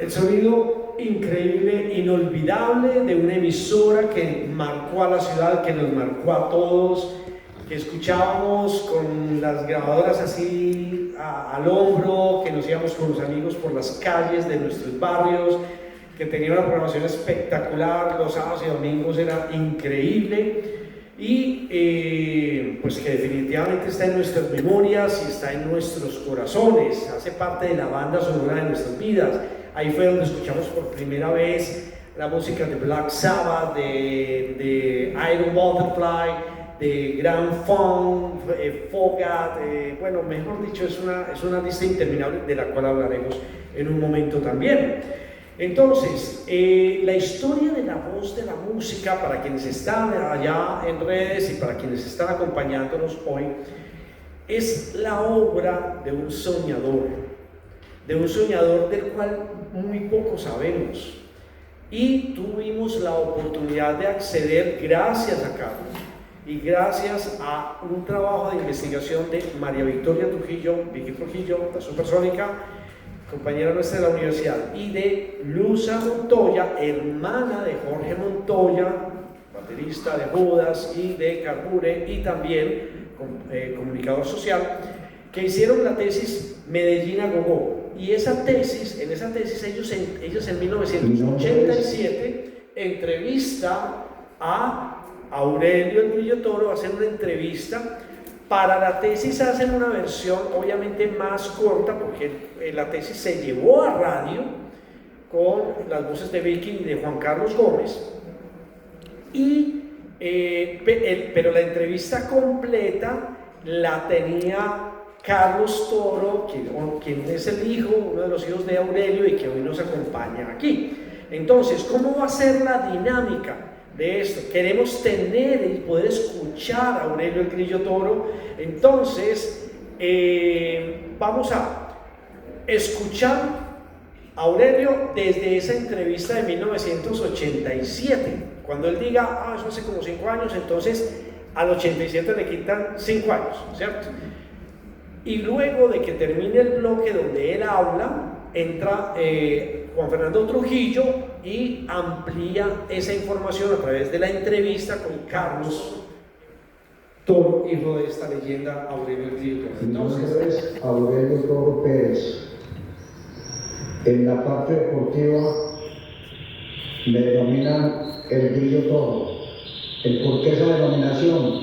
El sonido increíble, inolvidable de una emisora que marcó a la ciudad, que nos marcó a todos, que escuchábamos con las grabadoras así al hombro, que nos íbamos con los amigos por las calles de nuestros barrios, que tenía una programación espectacular, los sábados y domingos era increíble y pues que definitivamente está en nuestras memorias y está en nuestros corazones, hace parte de la banda sonora de nuestras vidas. Ahí fue donde escuchamos por primera vez la música de Black Sabbath, de Iron Butterfly, de Grand Funk, Fogat, bueno, mejor dicho, es una lista interminable de la cual hablaremos en un momento también. Entonces, la historia de la voz de la música, para quienes están allá en redes y para quienes están acompañándonos hoy, es la obra de un soñador del cual muy poco sabemos. Y tuvimos la oportunidad de acceder, gracias a Carlos y gracias a un trabajo de investigación de María Victoria Trujillo, Vicky Trujillo, la Supersónica, compañera nuestra de la universidad, y de Luza Montoya, hermana de Jorge Montoya, baterista de Judas y de Carbure, y también comunicador social, que hicieron la tesis Medellín a Gogó. Y en esa tesis ellos en 1987 entrevista a Aurelio El Grillo Toro, hacen una entrevista. Para la tesis hacen una versión obviamente más corta, porque la tesis se llevó a radio con las voces de Vicky y de Juan Carlos Gómez, pero la entrevista completa la tenía Carlos Toro, quien es el hijo, uno de los hijos de Aurelio y que hoy nos acompaña aquí. Entonces, ¿cómo va a ser la dinámica de esto? Queremos tener y poder escuchar a Aurelio El Grillo Toro. Entonces, vamos a escuchar a Aurelio desde esa entrevista de 1987. Cuando él diga, eso hace como 5 años, entonces al 87 le quitan 5 años, ¿cierto? Y luego de que termine el bloque donde él habla, entra Juan Fernando Trujillo y amplía esa información a través de la entrevista con Carlos Toro, hijo de esta leyenda Aurelio El Grillo Toro. Entonces, Aurelio Toro Pérez. En la parte deportiva me denominan El Grillo Toro. ¿El por qué esa denominación?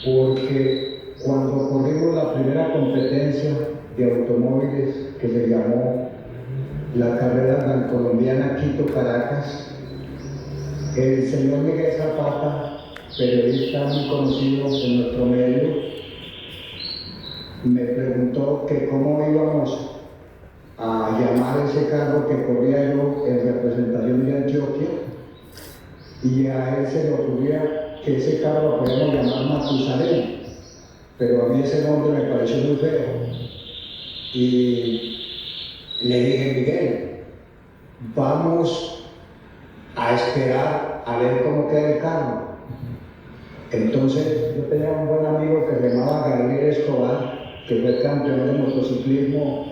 Porque cuando corrimos la primera competencia de automóviles que se llamó la carrera colombiana Quito-Caracas, el señor Miguel Zapata, periodista muy conocido en nuestro medio, me preguntó que cómo íbamos a llamar ese carro que corría yo en representación de Antioquia, y a él se le ocurría que ese carro lo podíamos llamar Matusalén, pero a mí ese nombre me pareció muy feo. Y le dije, Miguel, vamos a esperar a ver cómo queda el carro. Entonces yo tenía un buen amigo que se llamaba Gabriel Escobar, que fue campeón de motociclismo,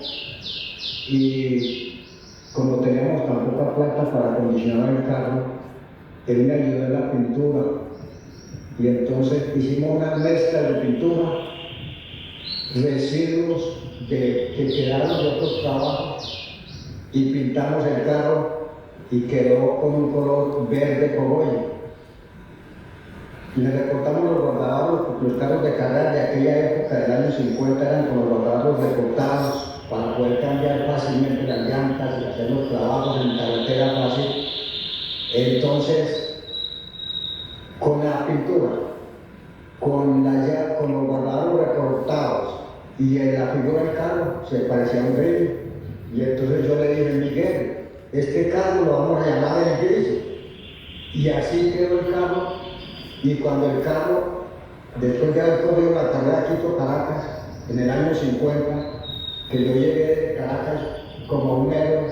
y como teníamos tan poca plata para acondicionar el carro, él me ayudó en la pintura. Y entonces hicimos una mezcla de pintura, residuos que quedaron de otros trabajos, y pintamos el carro y quedó con un color verde cogollo. Le recortamos los rodadados, porque los carros de carrera de aquella época del año 50 eran con los rodadados recortados para poder cambiar fácilmente las llantas y hacer los trabajos en carretera fácil. Entonces, con la pintura, con los bordados recortados y la figura del carro, se parecía a un grillo. Y entonces yo le dije, Miguel, este carro lo vamos a llamar el grillo. Y así quedó el carro. Y cuando el carro, después de haber corrido la carrera Quito-Caracas, en el año 50, que yo llegué de Caracas como un héroe,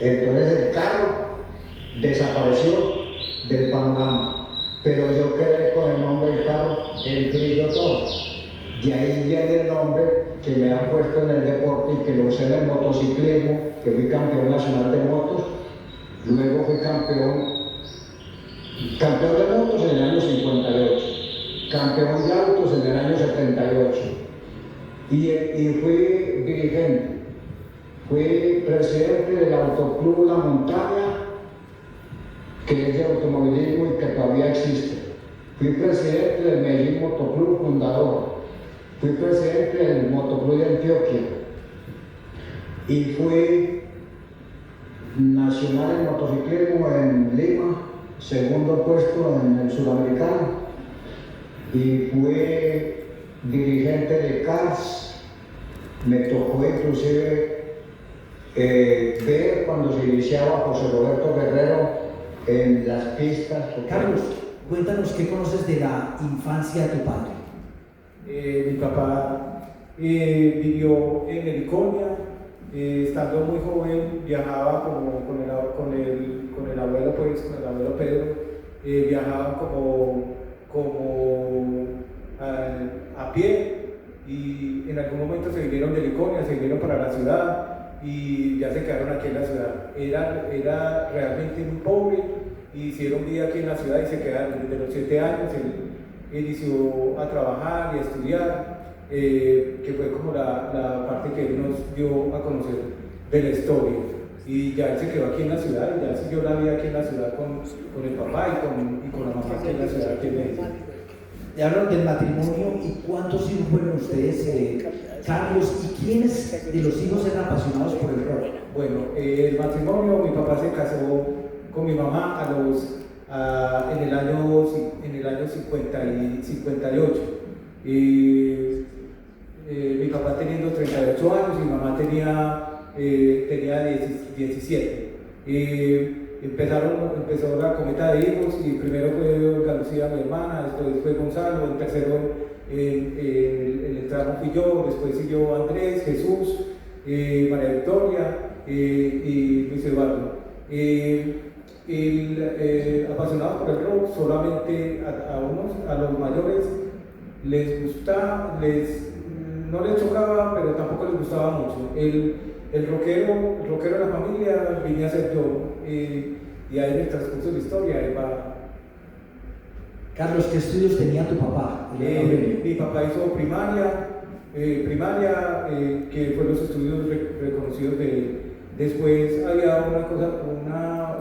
entonces el carro desapareció del panorama, pero yo quedé con el nombre del carro, el Grillo Toro. De ahí viene el nombre que me han puesto en el deporte y que lo usé en el motociclismo, que fui campeón nacional de motos, luego fui campeón de motos en el año 58, campeón de autos en el año 78 y fui dirigente, fui presidente del Autoclub La Montaña, que es de automovilismo y que todavía existe. Fui presidente del Medellín Motoclub fundador, fui presidente del Motoclub de Antioquia y fui nacional en motociclismo en Lima, segundo puesto en el Sudamericano, y fui dirigente de CARS. Me tocó inclusive ver cuando se iniciaba José Roberto Guerrero en las pistas. Carlos, cuéntanos qué conoces de la infancia de tu padre. Mi papá vivió en Heliconia, estando muy joven viajaba como con el abuelo, pues, con el abuelo Pedro, viajaba como a pie, y en algún momento se vinieron de Heliconia, se vinieron para la ciudad y ya se quedaron aquí en la ciudad. Era realmente muy pobre y hicieron vida aquí en la ciudad y se quedaron. Desde los 7 años él inició a trabajar y a estudiar, que fue como la parte que él nos dio a conocer de la historia. Y ya él se quedó aquí en la ciudad y ya siguió la vida aquí en la ciudad con el papá y con la mamá aquí en la ciudad, aquí en Medellín. Te hablan del matrimonio y cuántos hijos fueron ustedes, Carlos, y quiénes de los hijos eran apasionados por el rock. Bueno, el matrimonio, mi papá se casó con mi mamá en el año 50 y 58. Mi papá teniendo 38 años y mi mamá tenía 17. Empezó la cometa de hijos y primero fue Olga Lucía, mi hermana, después fue Gonzalo, el tercero el entrado fui yo, después siguió Andrés, Jesús, María Victoria y Luis Eduardo. Apasionados por el rock, solamente a los mayores les gustaba, no les chocaba, pero tampoco les gustaba mucho. El rockero de la familia vine a ser yo, y ahí en el transcurso de la historia ahí va. Carlos, ¿qué estudios tenía tu papá? Mi papá hizo primaria, que fueron los estudios reconocidos de él. Después había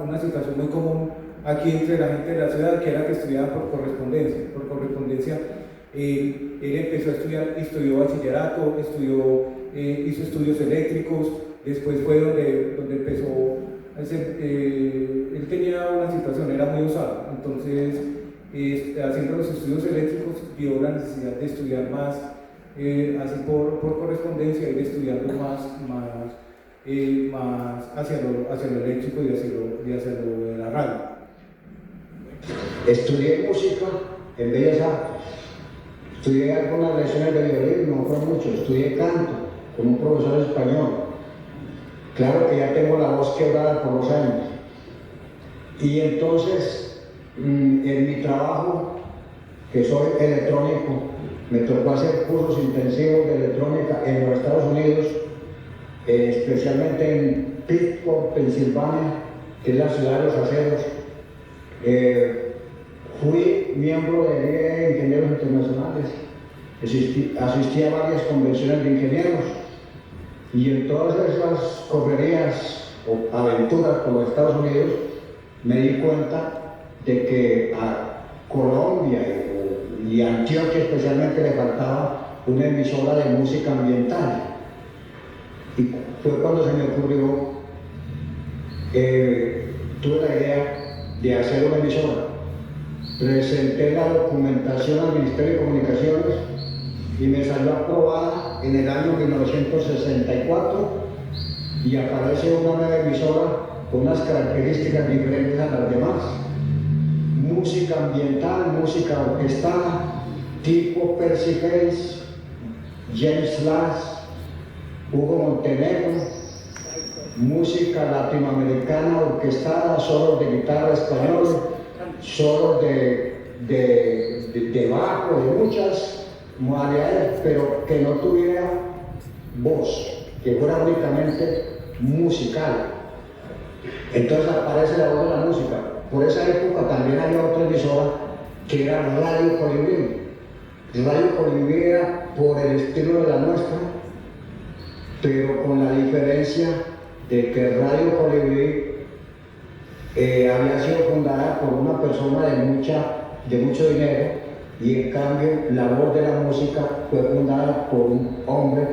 una situación muy común aquí entre la gente de la ciudad, que era que estudiaba por correspondencia. Él empezó a estudiar, estudió bachillerato, hizo estudios eléctricos, después fue donde empezó a hacer, él tenía una situación, era muy osado, entonces haciendo los estudios eléctricos vio la necesidad de estudiar más, así por correspondencia, ir estudiando más hacia lo eléctrico y hacia lo de la radio. Estudié música en Bellas Artes. Estudié algunas lecciones de violín, no fue mucho. Estudié canto con un profesor español. Claro que ya tengo la voz quebrada por los años. Y entonces, en mi trabajo, que soy electrónico, me tocó hacer cursos intensivos de electrónica en los Estados Unidos, especialmente en Pittsburgh, Pensilvania, que es la ciudad de los aceros. Fui miembro de la Liga de Ingenieros Internacionales, asistí a varias convenciones de ingenieros, y en todas esas correrías o aventuras por los Estados Unidos me di cuenta de que a Colombia y a Antioquia especialmente le faltaba una emisora de música ambiental. Y fue cuando se me ocurrió, tuve la idea de hacer una emisora. Presenté la documentación al Ministerio de Comunicaciones y me salió aprobada en el año 1964 y aparece una nueva emisora con unas características diferentes a las demás. Música ambiental, música orquestada, tipo Percy Hayes, James Last, Hugo Montenegro, música latinoamericana orquestada, solos de guitarra español, solos de bajo, de muchas modalidades, pero que no tuviera voz, que fuera únicamente musical. Entonces aparece la voz de la música. Por esa época también había otra emisora que era Radio Colibrí. Radio Colibrí era por el estilo de la nuestra, pero con la diferencia de que Radio Colibrí había sido fundada por una persona de mucho dinero, y en cambio la voz de la música fue fundada por un hombre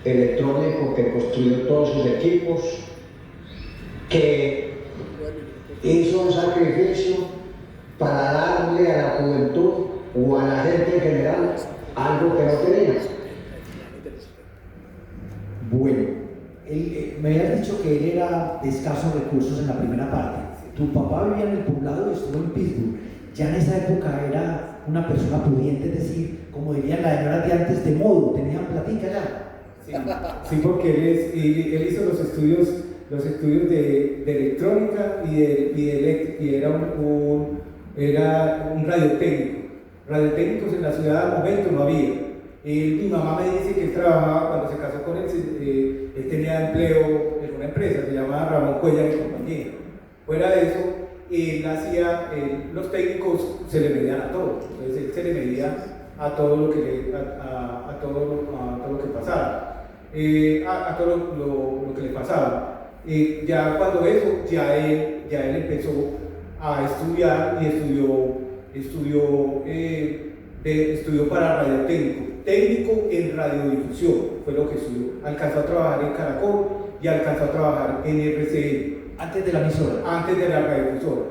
electrónico que construyó todos sus equipos, que hizo un sacrificio para darle a la juventud o a la gente en general algo que no tenía. Bueno, me habías dicho que él era de escasos recursos en la primera parte. Tu papá vivía en el poblado y estuvo en Pittsburgh. Ya en esa época era una persona pudiente, es decir, como dirían las señoras de antes, de modo, tenían platica ya. Sí, porque él hizo los estudios de electrónica y era un radiotécnico. Radiotécnicos en la ciudad al momento no había. Mi mamá me dice que él trabajaba, cuando se casó con él, él tenía empleo en una empresa, se llamaba Ramón Cuellar y compañía. Fuera de eso, él hacía, los técnicos se le medían a todo, entonces él se le medía a todo lo que, a todo lo que pasara, a todo lo que le pasaba. Ya cuando eso, ya él empezó a estudiar y estudió para técnico en radiodifusión, fue lo que estudió. Alcanzó a trabajar en Caracol y alcanzó a trabajar en RCN. Antes de la emisora. Antes de la radiodifusora.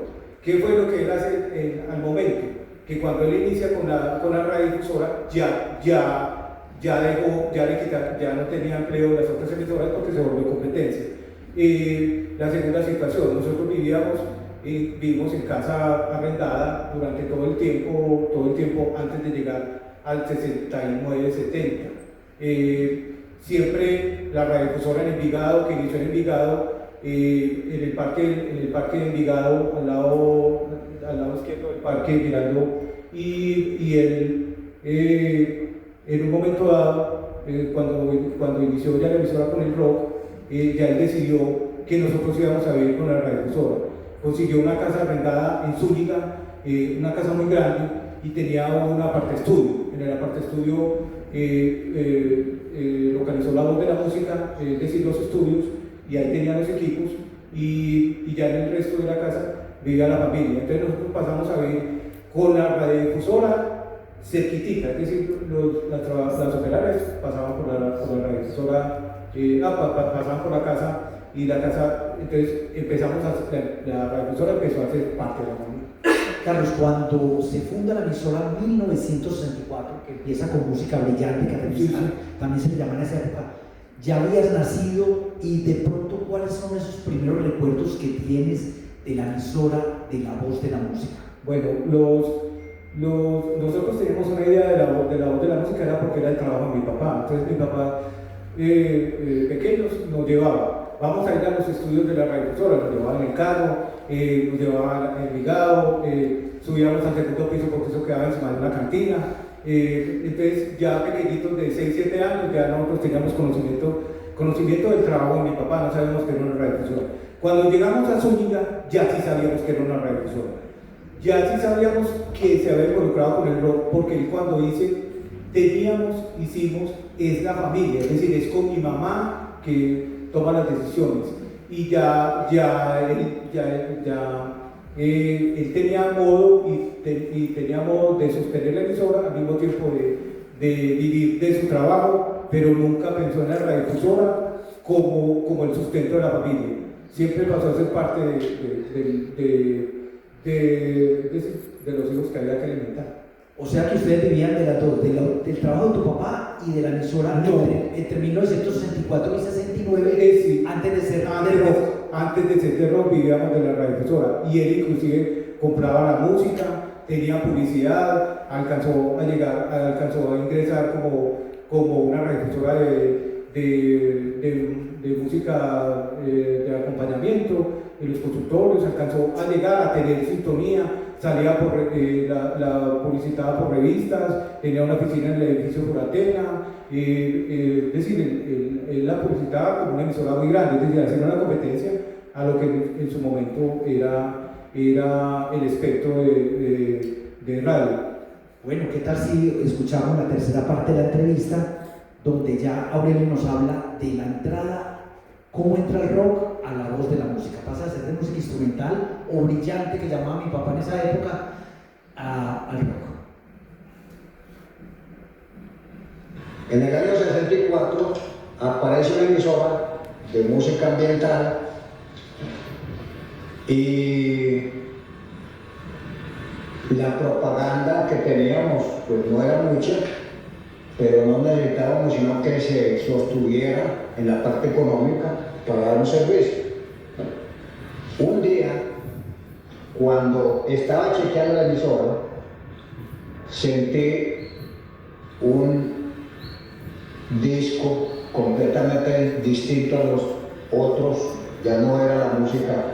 ¿Qué fue lo que él hace al momento? Que cuando él inicia con la radiodifusora, ya no tenía empleo en las otras emisoras porque se volvió competencia. La segunda situación, nosotros vivimos en casa arrendada durante todo el tiempo antes de llegar al 69-70. Siempre la radiodifusora en Envigado, que inició en Envigado, en el parque de Envigado, al lado izquierdo del parque, mirando, y él, en un momento dado, cuando inició ya la emisora con el rock, ya él decidió que nosotros íbamos a vivir con la radiodifusora. Consiguió una casa arrendada en Zúñiga, una casa muy grande, y tenía un aparte estudio. En el aparte estudio localizó la voz de la música, es decir, los estudios, y ahí tenía los equipos, y ya en el resto de la casa vivía la familia. Entonces nosotros pasamos a vivir con la radiodifusora cerquitica, es decir, las operarias pasaban por la radiodifusora, pasaban por la casa, y la casa, entonces la radiodifusora empezó a ser parte de la familia. Carlos, cuando se funda la emisora en 1964, que empieza con música brillante, que también se le llama en esa época, ya habías nacido, y de pronto, ¿cuáles son esos primeros recuerdos que tienes de la emisora, de la voz de la música? Bueno, nosotros teníamos una idea de la voz de la música, era porque era el trabajo de mi papá. Entonces mi papá, pequeños, nos llevaba, vamos a ir a los estudios de la radiodifusora, nos llevaban en el carro, nos llevaban en Envigado, subíamos al segundo piso porque eso quedaba encima de una cantina. Entonces ya pequeñitos de 6-7 años ya nosotros teníamos conocimiento del trabajo de mi papá, no sabíamos que era una radiodifusora. Cuando llegamos a Zúñiga ya sí sabíamos que era una radiodifusora, ya sí sabíamos que se había involucrado con el rock, porque él cuando hicimos, es la familia, es decir, es con mi mamá que toma las decisiones, y él tenía modo y tenía modo de sostener la emisora al mismo tiempo de vivir de su trabajo, pero nunca pensó en la radiodifusora como el sustento de la familia. Siempre pasó a ser parte de los hijos que había que alimentar. O sea que ustedes vivían de las dos, del trabajo de tu papá y de la emisora No. entre 1964 y 69, Sí. antes de ser de rock. Antes de ser de rock vivíamos de la radiodifusora y él inclusive compraba la música, tenía publicidad, alcanzó a ingresar como una radiodifusora de música de acompañamiento en los consultorios, alcanzó a llegar a tener sintonía, salía la publicitaba por revistas, tenía una oficina en el edificio Juratena, es decir, él la publicitaba como una emisora muy grande, es decir, haciendo una competencia a lo que en su momento era el espectro de radio. Bueno, ¿qué tal si escuchamos la tercera parte de la entrevista, donde ya Aurelio nos habla de la entrada, cómo entra el rock a la voz de la música? Pasa de ser de música instrumental o brillante, que llamaba mi papá en esa época, al rock. En el año 64 aparece una emisora de música ambiental y la propaganda que teníamos pues no era mucha, pero no necesitábamos sino que se sostuviera en la parte económica para dar un servicio. Un día, cuando estaba chequeando la emisora, sentí un disco completamente distinto a los otros, ya no era la música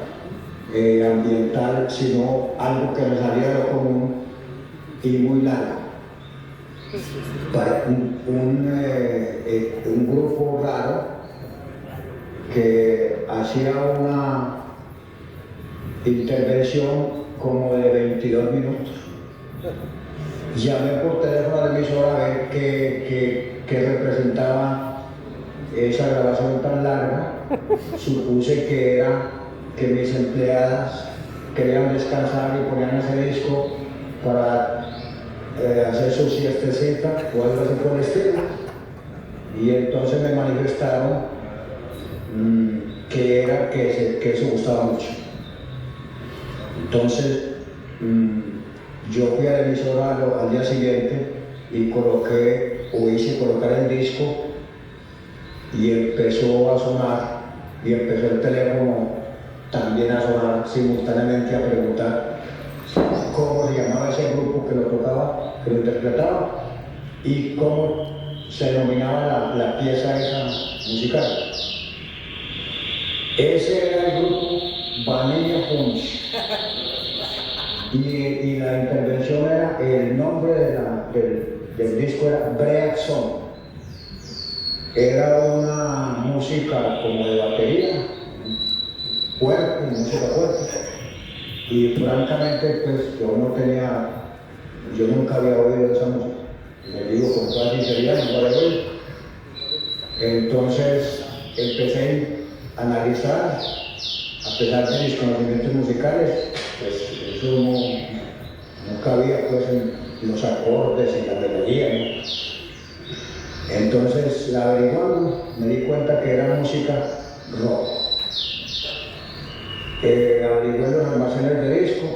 ambiental, sino algo que me salía de lo común y muy largo. Para un grupo raro que hacía una intervención como de 22 minutos. Llamé por teléfono a la emisora a ver qué representaba esa grabación tan larga. Supuse que era que mis empleadas querían descansar y ponían ese disco para hacer su siestecita o algo así por el estilo. Y entonces me manifestaron que era que eso gustaba mucho. Entonces yo fui a la emisora al día siguiente y hice colocar el disco y empezó a sonar y empezó el teléfono también a sonar simultáneamente, a preguntar cómo se llamaba ese grupo que lo tocaba, que lo interpretaba y cómo se denominaba la pieza esa musical. Ese era el grupo Vanilla Punch. Y la intervención era, el nombre del disco era Break Song. Era una música como de batería, fuerte, música fuerte. Y francamente, pues yo nunca había oído esa música. Le digo con toda sinceridad, no la había oído. Entonces empecé a analizar, a pesar de mis conocimientos musicales, pues eso no cabía pues en los acordes y la melodía, ¿no? Entonces, averiguando, me di cuenta que era música rock. Averigué los almacenes de disco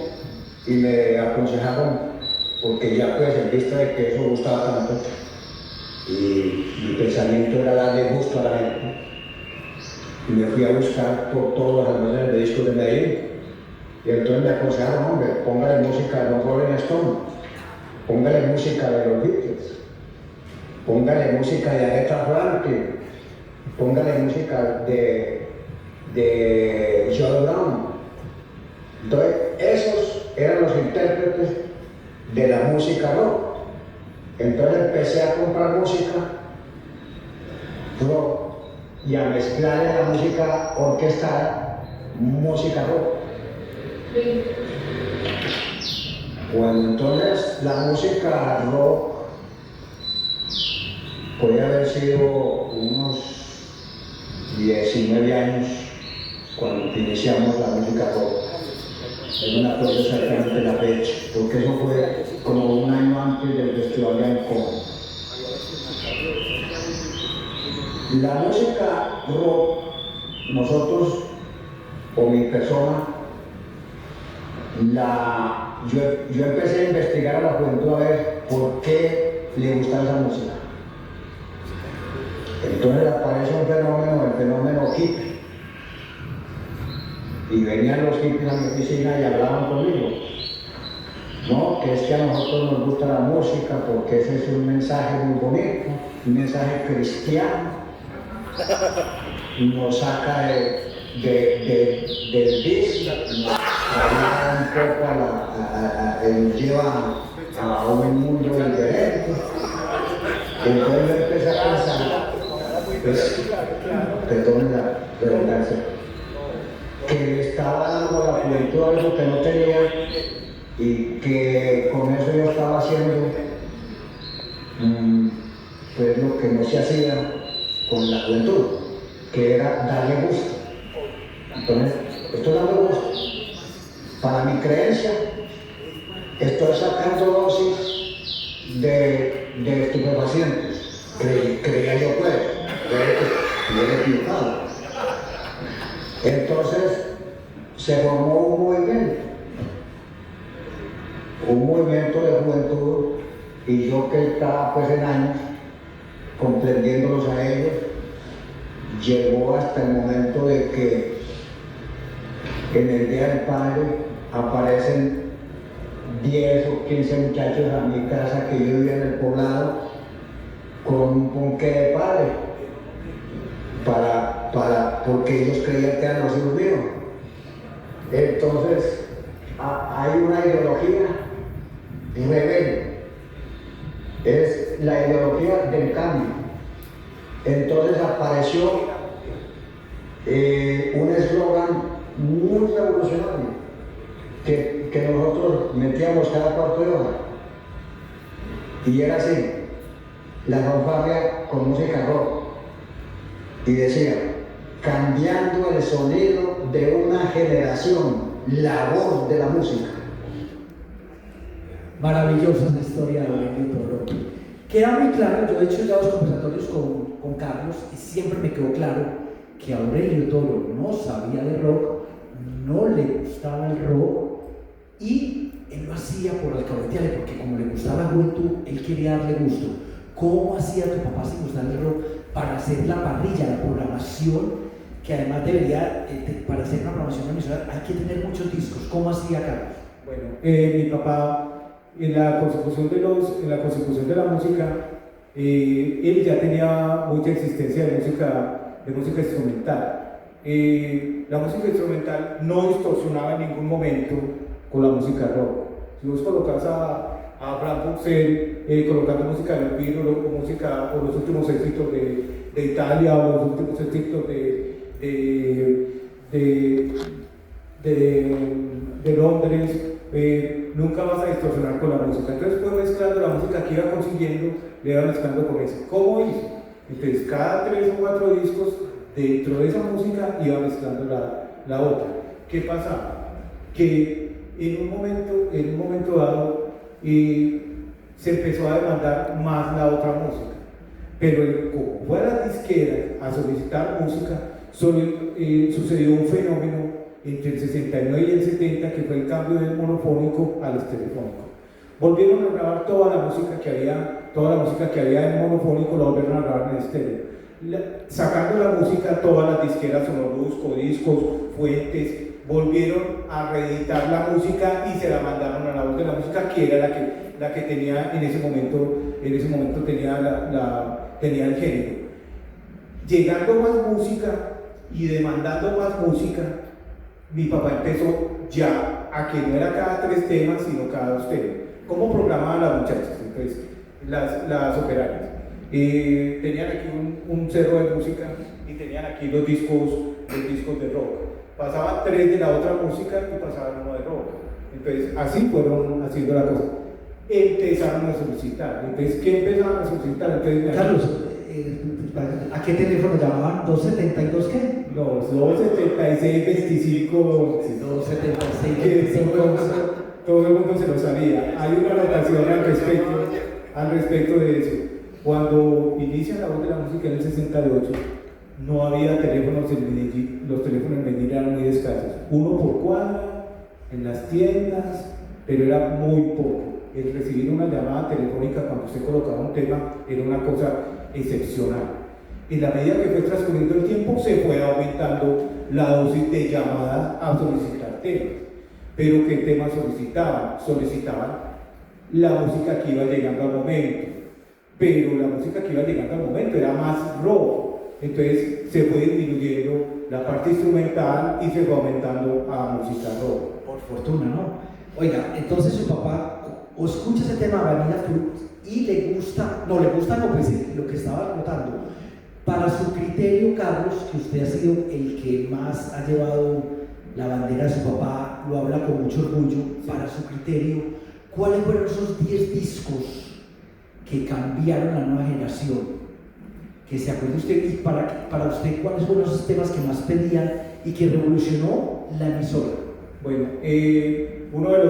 y me aconsejaron, porque ya pues en vista de que eso gustaba tanto y mi pensamiento era darle gusto a la gente, y me fui a buscar por todos los almacenes de discos de Medellín. Y entonces me aconsejaron, hombre, póngale música de los Rolling Stones, póngale música de los Beatles, póngale música de Aretha Franklin, póngale música de Joe Brown. Entonces, esos eran los intérpretes de la música rock. Entonces empecé a comprar música rock y a mezclarle la música orquestal, música rock. Bueno, entonces la música rock puede haber sido unos 19 años cuando iniciamos la música rock. No me acuerdo exactamente la fecha, porque eso fue como un año antes del Festival de Ancón. La música rock, nosotros, o mi persona, yo empecé a investigar a la juventud a ver por qué le gusta esa música. Entonces aparece un fenómeno, el fenómeno hippie. Y venían los hippies a mi oficina y hablaban conmigo. No, que es que a nosotros nos gusta la música porque ese es un mensaje muy bonito, un mensaje cristiano. Nos saca del vicio, nos ayuda un poco nos lleva a un mundo diferente. Entonces yo empecé a pensar, pues, perdón la redundancia, que le estaba dando a la juventud algo que no tenía y que con eso yo estaba haciendo pues lo que no se hacía con la juventud, que era darle gusto. Entonces, estoy dando gusto. Para mi creencia, estoy sacando dosis de estupefacientes. Creía yo pues, yo he equivocado. Entonces, se formó un movimiento de juventud, y yo que estaba pues en años comprendiéndolos a ellos, llegó hasta el momento de que en el Día del Padre aparecen 10 o 15 muchachos a mi casa que yo vivía en el poblado con un ponqué de padre porque ellos creían que eran los hijos míos. Entonces hay una ideología rebelde, es la ideología del cambio. Entonces apareció un eslogan muy revolucionario que nosotros metíamos cada cuarto de hora, y era así: la fanfarria con música rock, y decía: cambiando el sonido de una generación, la voz de la música. Maravillosa esa historia de Aurelio Toro. Queda muy claro, yo he hecho ya 2 conversatorios con Carlos y siempre me quedó claro que Aurelio Toro no sabía de rock, no le gustaba el rock y él lo hacía por alcahuetearle, porque como le gustaba la juventud, él quería darle gusto. ¿Cómo hacía tu papá sin gustarle el rock para hacer la parrilla, la programación? Que además debería, para hacer una programación emisora hay que tener muchos discos. ¿Cómo hacía Carlos? Bueno, mi papá en la consecución de la música, él ya tenía mucha existencia de música instrumental. La música instrumental no distorsionaba en ningún momento con la música rock. Si vos colocas a Abraham Purcell colocando música de los Beatles o música o los últimos éxitos de Italia o los últimos éxitos de Londres, nunca vas a distorsionar con la música. Entonces fue mezclando la música que iba consiguiendo, le iba mezclando con eso. ¿Cómo hizo? Entonces cada 3 o 4 discos dentro de esa música iba mezclando la otra. ¿Qué pasaba? Que en un momento dado se empezó a demandar más la otra música, pero como fue a la disquera a solicitar música, sucedió un fenómeno entre el 69 y el 70, que fue el cambio del monofónico al estereofónico. Volvieron a grabar toda la música que había en monofónico, la volvieron a grabar en estéreo. Sacando la música, todas las disqueras, Sonorusco, Discos, Fuentes, volvieron a reeditar la música y se la mandaron a la voz de la música, que era la que tenía en ese momento tenía el género. Llegando más música y demandando más música, mi papá empezó ya a que no era cada 3 temas, sino cada 2 temas. ¿Cómo programaban las muchachas? Entonces, las operarias. Tenían aquí un cerro de música y tenían aquí los discos de rock. Pasaban 3 de la otra música y pasaban 1 de rock. Entonces, así fueron haciendo la cosa. Empezaron a solicitar. Entonces, ¿qué empezaron a solicitar? Entonces, Carlos, ¿a qué teléfono llamaban? ¿272 qué? No, 276, 25. 276, 25. Todo el mundo se lo sabía. Hay una anotación al respecto de eso. Cuando inicia la voz de la música en el 68, no había teléfonos en Medellín. Los teléfonos en Medellín eran muy escasos. 1 por cuadra, en las tiendas, pero era muy poco. el recibir una llamada telefónica cuando usted colocaba un tema era una cosa excepcional. En la medida que fue transcurriendo el tiempo, se fue aumentando la dosis de llamadas a solicitar temas. Pero ¿qué temas solicitaban? Solicitaban la música que iba llegando al momento. Pero la música que iba llegando al momento era más rock. Entonces se fue disminuyendo la parte instrumental y se fue aumentando a música rock. Por fortuna, ¿no? Oiga, entonces su papá o escucha ese tema Vanilla Fruit y le gusta, no, pues lo que estaba notando. Para su criterio, Carlos, que usted ha sido el que más ha llevado la bandera de su papá, lo habla con mucho orgullo, para su criterio, ¿cuáles fueron esos 10 discos que cambiaron la nueva generación? Que se acuerde usted, y para usted, ¿cuáles fueron esos temas que más pedían y que revolucionó la emisora? Bueno, uno de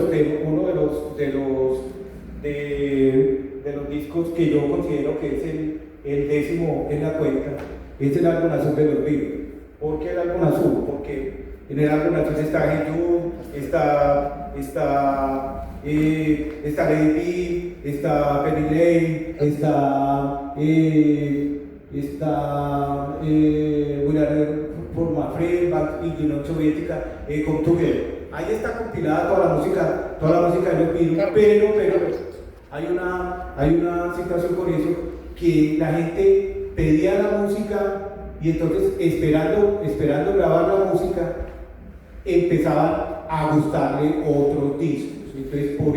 los discos que yo considero que es el 10º en la cuenta es el álbum azul de los Beatles. ¿Por qué el álbum azul? Porque en el álbum azul está Hey Jude, está Lady B, está Penny Lane, está We Are For My Friend, Back in the Unión Soviética, Come Together. Ahí está compilada toda la música de los Beatles, pero hay una situación con eso, que la gente pedía la música y entonces esperando grabar la música empezaban a gustarle otros discos. Entonces por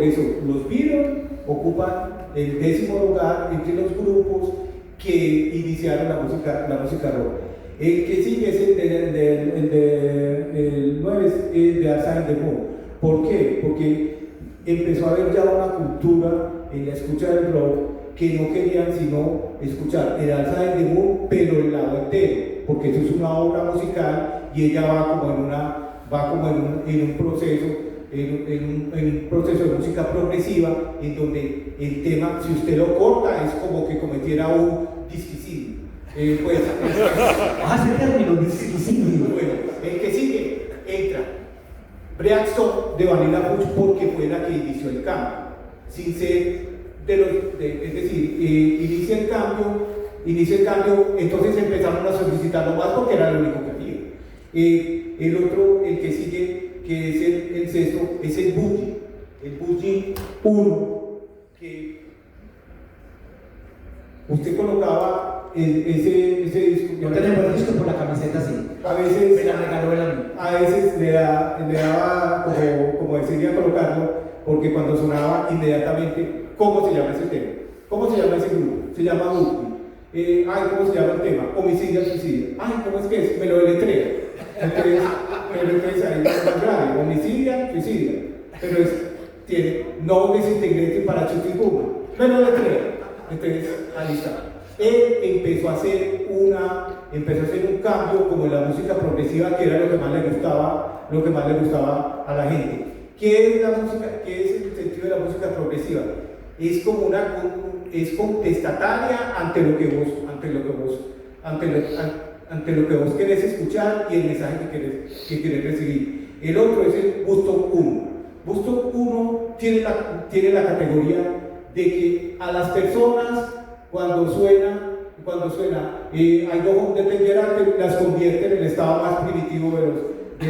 eso los Beatles ocupan el 10º lugar entre los grupos que iniciaron la música rock. El que sigue es el 9 es de Outside the Moon. ¿Por qué? Porque empezó a haber ya una cultura en la escucha del rock que no querían sino escuchar el Outside the Moon, pero el lado entero, porque eso es una obra musical y ella va como en un proceso de música progresiva, en donde el tema, si usted lo corta, es como que cometiera un disquicidio. Ese término, disquicidio. Bueno, el que sigue entra Brixton de Vanilla Fudge, porque fue la que inició el cambio, sin ser es decir, inicia el cambio, entonces empezaron a solicitarlo más porque era lo único que había. El que sigue, que es el sexto, es el Boogie 1, que usted colocaba ese disco. Yo tenemos el disco por la camiseta así. A veces me la regaló él a mí. A veces le daba como decidía colocarlo, porque cuando sonaba inmediatamente, ¿cómo se llama ese tema? ¿Cómo se llama ese grupo? Se llama Boogie. ¿Cómo se llama el tema? Homicidio al suicidio. ¿Cómo es que es? Me lo deletrea. Entonces ahí es más grave. Homicidio, suicidio. Pero tiene no desintegrante para chutiguma. Me lo deletrea. Entonces ahí está. Él empezó a hacer un cambio como en la música progresiva, que era lo que más le gustaba a la gente. ¿Qué es la música? ¿Qué es el sentido de la música progresiva? Es como es contestataria ante lo que vos querés escuchar y el mensaje que querés recibir. El otro es el Woodstock 1. Woodstock 1 tiene la categoría de que a las personas cuando suena I Go Home de Tenderate, las convierte en el estado más primitivo de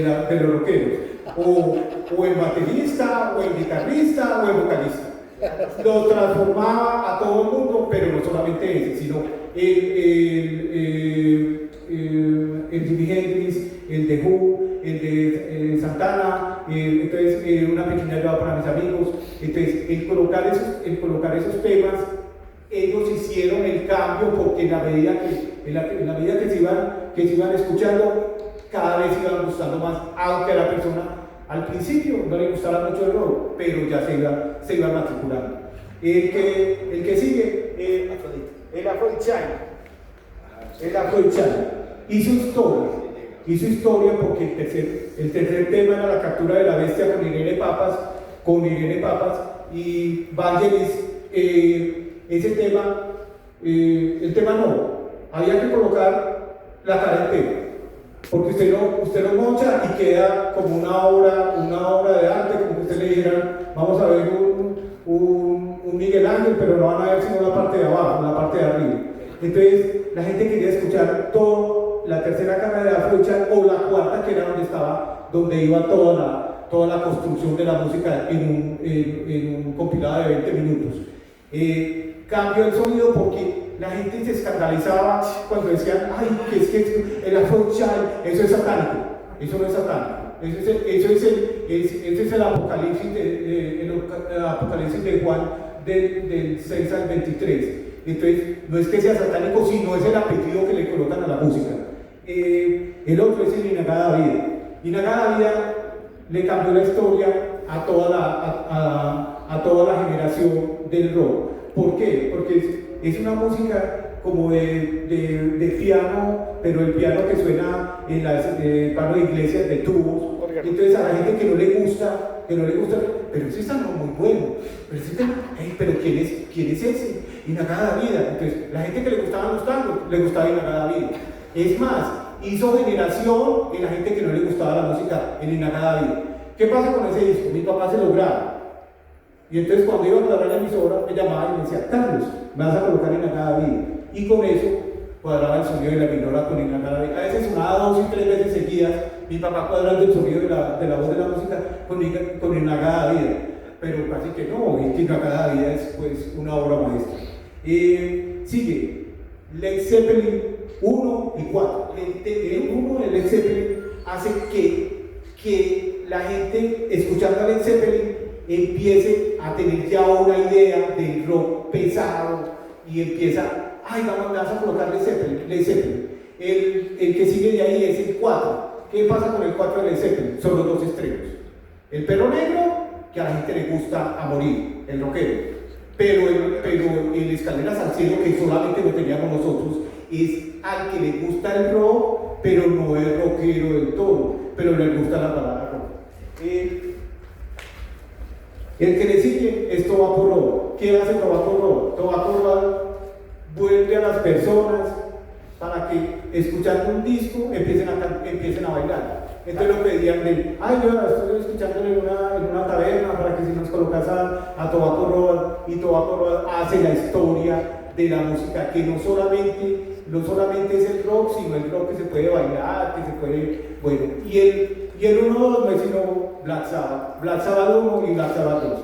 los rockeros, o en baterista, o en guitarrista, o en vocalista. Lo transformaba a todo el mundo, pero no solamente ese, sino el Jimi Hendrix, el de Who, el de Santana, entonces una pequeña ayuda para mis amigos. Entonces el colocar esos temas, ellos hicieron el cambio, porque en la medida que se iban escuchando, cada vez iban gustando más, aunque a la persona al principio no le gustaba mucho el rock, pero ya se iba matriculando. El que sigue, el Afrobeat China, hizo historia porque el tercer tema era la captura de la bestia con Irene Papas y Vangelis. Ese tema, el tema no, había que colocar la cara entera, porque usted lo mocha y queda como una obra de arte, como que usted le dijera, vamos a ver un Miguel Ángel, pero no van a ver sino la parte de abajo, la parte de arriba. Entonces la gente quería escuchar todo, la tercera cámara de Afrochart o la cuarta, que era donde iba toda la construcción de la música en un compilado de 20 minutos. Cambió el sonido porque la gente se escandalizaba cuando decían, ay, que es que el Afrochart, eso es satánico. Eso no es satánico. Ese es el Apocalipsis de Juan del 6 al 23. Entonces, no es que sea satánico, sino es el apellido que le colocan a la música. El otro es el Inagada Vida. Inagada Vida le cambió la historia a toda la generación del rock. ¿Por qué? Porque es una música como de piano, pero el piano que suena en las palos de iglesias de tubos. Entonces a la gente que no le gusta, pero ese está muy bueno, pero ¿quién es ese? Inagada Vida. Entonces la gente que le gustaban los tangos, le gustaba Inagada Vida. Es más, hizo generación en la gente que no le gustaba la música en Inagada Vida. ¿Qué pasa con ese disco? Mi papá se lo graba. Y entonces cuando iba a cuadrar la emisora, me llamaba y me decía, Carlos, me vas a colocar Inagada Vida. Y con eso cuadraba el sonido de la vinola con Inagada Vida. A veces sonaba 2 y 3 veces seguidas, mi papá cuadrando el sonido de la voz de la música con Inagada Vida. Pero casi que no, y que Inagada Vida es pues una obra maestra. Sigue, Led Zeppelin 1 y 4. El 1 de Led Zeppelin hace que la gente, escuchando a Led Zeppelin, empiece a tener ya una idea del rock pesado y empieza, ay, vamos a colocar Led Zeppelin. El que sigue de ahí es el 4. ¿Qué pasa con el 4 de Led Zeppelin? Son los dos extremos. El perro negro, que a la gente le gusta a morir, el rockero. Pero el Escaleras al Cielo, que solamente lo teníamos nosotros, es al que le gusta el rock, pero no es rockero del todo, pero le gusta la palabra rock. El que le sigue es Tobacco Road. ¿Qué hace Tobacco Road? Tobacco Road vuelve a las personas para que escuchando un disco empiecen a bailar. Entonces lo pedían de, ay, yo estoy escuchándolo en una taberna para que si nos colocas a Tobacco Road, y Tobacco Road hace la historia de la música, que no solamente es el rock, sino el rock que se puede bailar, que se puede, bueno, y el 1-2 no es sino Black Sabbath 1 y Black Sabbath 2.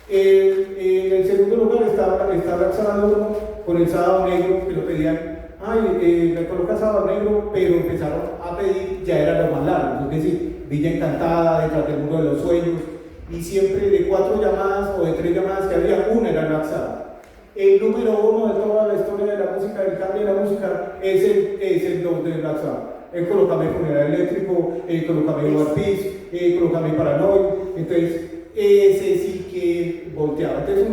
En el segundo lugar está Black Sabbath 1 con el Sábado Negro, que lo pedían, ay, me coloca Sábado Negro, pero empezaron a pedir, ya eran los más largos, es decir, Villa Encantada, Detrás del Mundo de los Sueños, y siempre de 4 llamadas o de 3 llamadas que había, una era Black Sabbath. El número 1 de toda la historia de la música, del cambio de la música, es el 2 de Black Sabbath. Colócame Funeral Eléctrico, colócame War Peace, colócame Paranoid. Entonces, ese sí que volteaba. Entonces,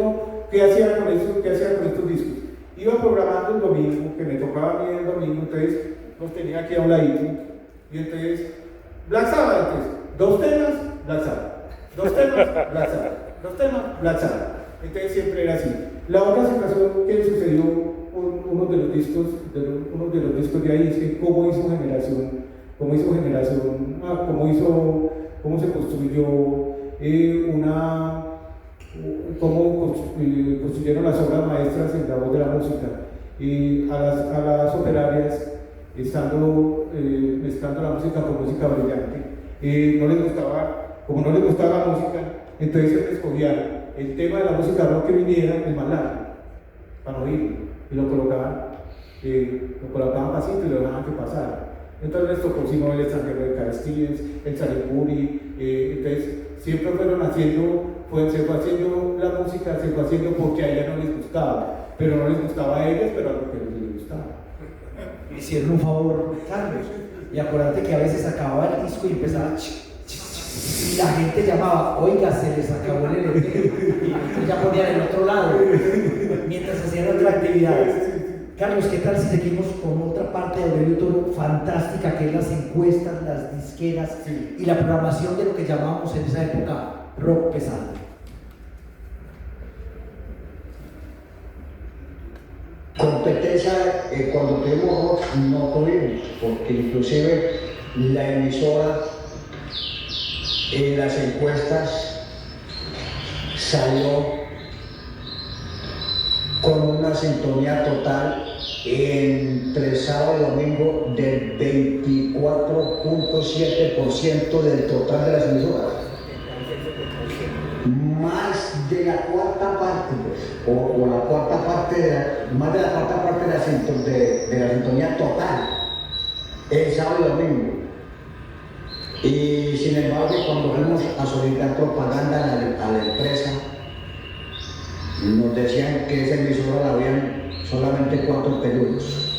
¿qué hacía con estos discos? Iba programando el domingo, que me tocaba a mí el domingo, entonces los tenía aquí a un ladito. Y entonces, Black Sabbath, entonces, 2 temas, Black Sabbath. 2 temas, Black Sabbath. 2 temas, Black Sabbath. Entonces siempre era así. La otra situación que sucedió con uno de los discos de ahí es que cómo se construyó cómo construyeron las obras maestras en la voz de la música. A las operarias, mezclando la música con música brillante. Como no les gustaba la música, entonces se escogían el tema de la música rock que viniera, el más largo, para oírlo, y lo colocaban pasito y lo dejaban que pasara. Entonces les tocó Simón el extranjero de Cat Stevens, el Saripuri, entonces siempre se fue haciendo la música, se fue haciendo porque a ella no les gustaba, pero no les gustaba a ellas, pero a los que les gustaba. Me hicieron un favor, Carlos, y acuérdate que a veces acababa el disco y empezaba y la gente llamaba, oiga, se les acabó el LP, y ya ponían el otro lado, mientras hacían otra actividad. Carlos, ¿qué tal si seguimos con otra parte de Aurelio Toro fantástica, que es las encuestas, las disqueras y la programación de lo que llamábamos en esa época rock pesado? Competencia cuando tuvimos rock no tuvimos, porque inclusive la emisora en las encuestas salió con una sintonía total entre sábado y domingo del 24.7% del total de las emisoras. Más de la cuarta parte, pues, o la cuarta parte, más de la cuarta parte de la sintonía total, el sábado y domingo. Y sin embargo, cuando fuimos a solicitar propaganda a la empresa, nos decían que esa emisora la habían solamente 4 peludos.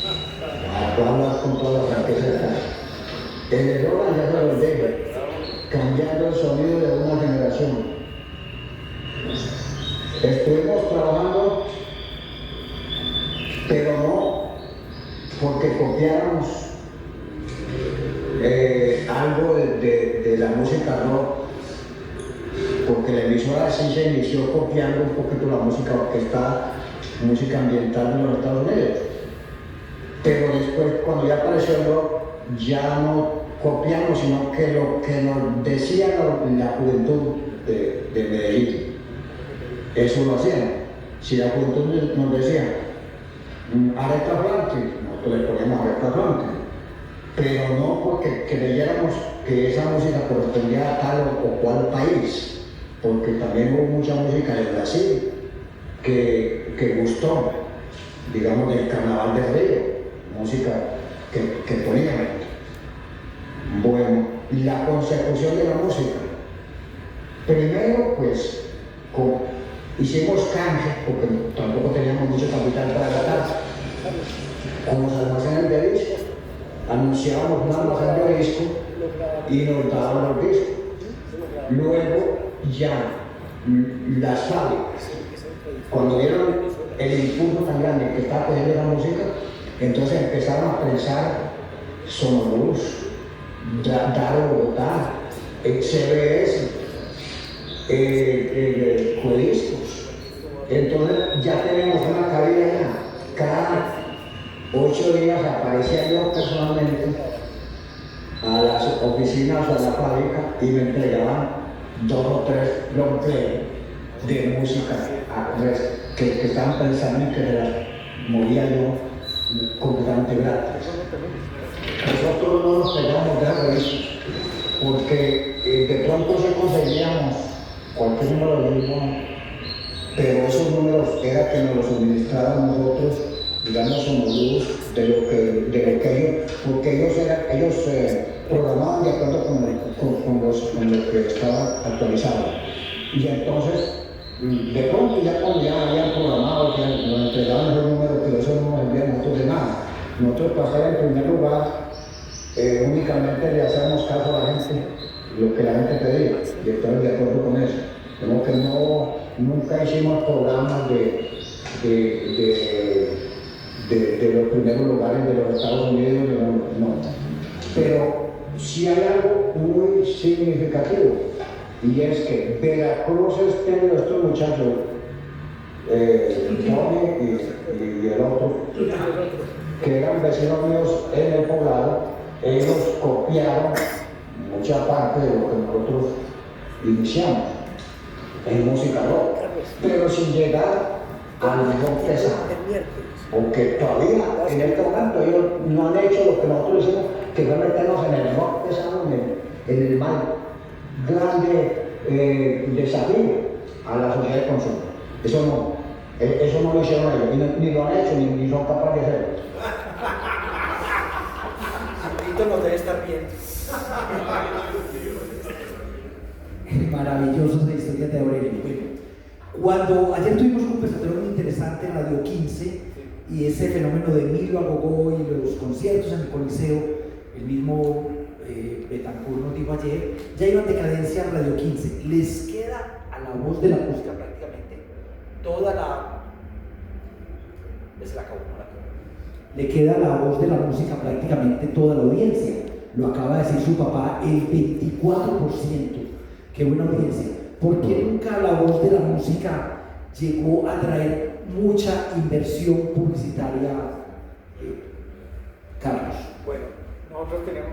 Hablar con toda la franqueza de casa. El error ya se los dejo, cambiando el sonido de una generación. Estuvimos trabajando, pero no porque copiáramos algo de la música rock, porque la emisora sí se inició copiando un poquito la música orquestada, música ambiental de los Estados Unidos. Pero después, cuando ya apareció el rock, ya no copiamos, sino que lo que nos decía la juventud de Medellín, eso lo hacían. Si la juventud nos decía Aretha Franklin, nosotros le poníamos Aretha Franklin, pero no porque creyéramos que esa música correspondía a tal o cual país, porque también hubo mucha música de Brasil que gustó, digamos, del Carnaval de Río, música que ponían. Bueno, la consecución de la música. Primero, pues, hicimos canje, porque tampoco teníamos mucho capital para gastar, con los almacenes de discos. Anunciábamos un almacén de disco y nos daban los discos. Luego ya las fábricas, cuando vieron el impulso tan grande que estaba cogiendo la música, entonces empezaron a pensar Sonorus, Daro Bogotá, CBS, Codiscos. Entonces ya tenemos una cabina ya. Cada 8 días aparecía yo personalmente a las oficinas o a la fábrica y me entregaban 2 o 3 long play de música que estaban pensando en que se las moría yo completamente gratis. Nosotros no nos pegamos de revista porque de pronto sí conseguíamos cualquier número de mismo, pero esos números era que nos los suministraban nosotros, digamos, Sonorus, de lo que ellos, porque ellos programaban de acuerdo con lo que estaba actualizado. Y entonces, de pronto ya cuando ya habían programado, que nos entregaban esos números, pero eso no nos envían nosotros de nada. Nosotros pasamos en primer lugar, únicamente le hacemos caso a la gente, lo que la gente pedía, y estamos de acuerdo con eso. Como que nunca hicimos programas de los primeros lugares de los Estados Unidos, no. Pero sí hay algo muy significativo, y es que Veracruz tiene estos muchachos, Johnny y el otro, que eran vecinos míos en el poblado. Ellos copiaron mucha parte de lo que nosotros iniciamos en música rock, pero sin llegar al rock pesado, porque todavía en este momento ellos no han hecho lo que nosotros hicimos, que fue meternos en el rock pesado, en el más grande desafío a la sociedad de consumo. Eso no lo hicieron ellos, ni lo han hecho, ni son capaces de hacerlo. Nos debe estar bien. Maravilloso esa historia de Aurelio. Bueno, ayer tuvimos un conversatorio muy interesante en Radio 15 y ese fenómeno de Emilio Agogó y los conciertos en el Coliseo, el mismo Betancourt nos dijo ayer, ya iba en decadencia en Radio 15. Les queda a la voz de la música prácticamente toda la... Le queda la voz de la música prácticamente toda la audiencia. Lo acaba de decir su papá, el 24%. Qué buena audiencia. ¿Por qué nunca la voz de la música llegó a traer mucha inversión publicitaria, Carlos? Bueno, nosotros tenemos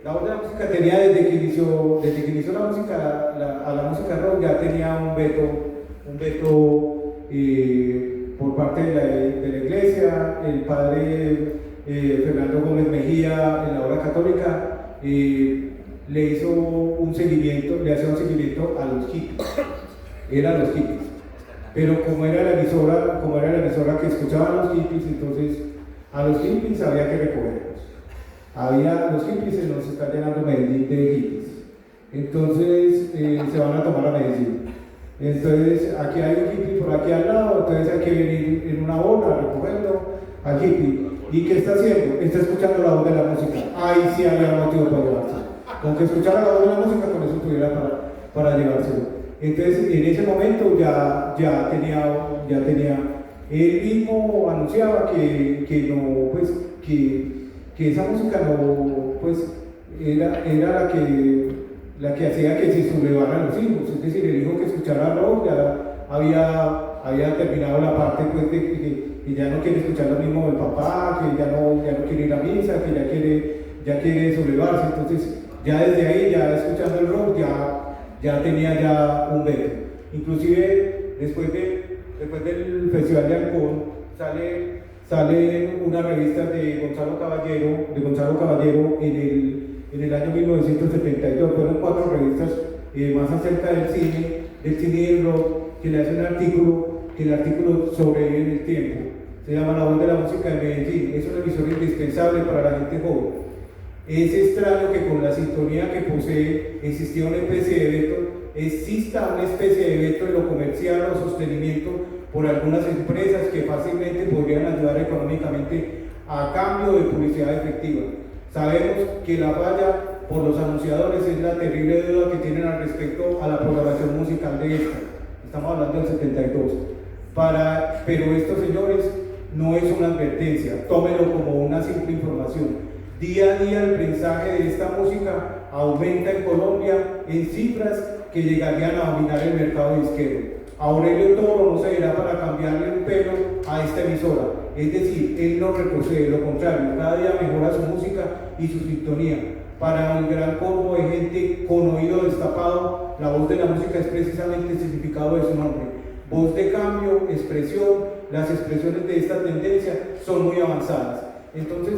La voz de la música tenía desde que inició la música, a la música rock ya tenía un veto por parte de la iglesia. El padre Fernando Gómez Mejía en la obra católica le hizo un seguimiento, le hacía un seguimiento a los hippies, eran los hippies, pero como era la emisora que escuchaba a los hippies, entonces a los hippies había que recogerlos. Los hippies se nos está llenando Medellín de hippies, entonces se van a tomar a Medellín. Entonces aquí hay un hippie por aquí al lado, entonces hay que venir en una bola a recogerlo al hippie. ¿Y qué está haciendo? Está escuchando la voz de la música. Ahí sí había motivo para llevárselo. Con que escuchara la voz de la música, con eso tuviera para llevárselo. Entonces en ese momento ya tenía, él mismo anunciaba que no, pues, que esa música no, pues, era la que hacía que se sublevaran los hijos. Es decir, el hijo que escuchara rock ya había terminado la parte, pues, de que ya no quiere escuchar lo mismo del papá, que ya no quiere ir a misa, que ya quiere sublevarse. Entonces ya desde ahí, ya escuchando el rock, ya tenía ya un veto. Inclusive después del Festival de Alcón sale una revista de Gonzalo Caballero en el año 1972. Fueron 4 revistas más acerca del cine y del rock, que le hace un artículo, que el artículo sobrevive en el tiempo. Se llama La Voz de la Música de Medellín. Es una emisora indispensable para la gente joven. Es extraño que con la sintonía que posee exista una especie de veto en lo comercial o sostenimiento por algunas empresas que fácilmente podrían ayudar económicamente a cambio de publicidad efectiva. Sabemos que la falla por los anunciadores es la terrible deuda que tienen al respecto a la programación musical de esta. Estamos hablando del 72. Pero esto, señores, no es una advertencia, tómenlo como una simple información. Día a día el prensaje de esta música aumenta en Colombia en cifras que llegarían a dominar el mercado disquero. Aurelio Toro no se irá para cambiarle un pelo a esta emisora, es decir, él no retrocede, lo contrario, cada día mejora su música y su sintonía. Para el gran combo de gente con oído destapado, la voz de la música es precisamente el significado de su nombre. Voz de cambio, expresión, las expresiones de esta tendencia son muy avanzadas. Entonces,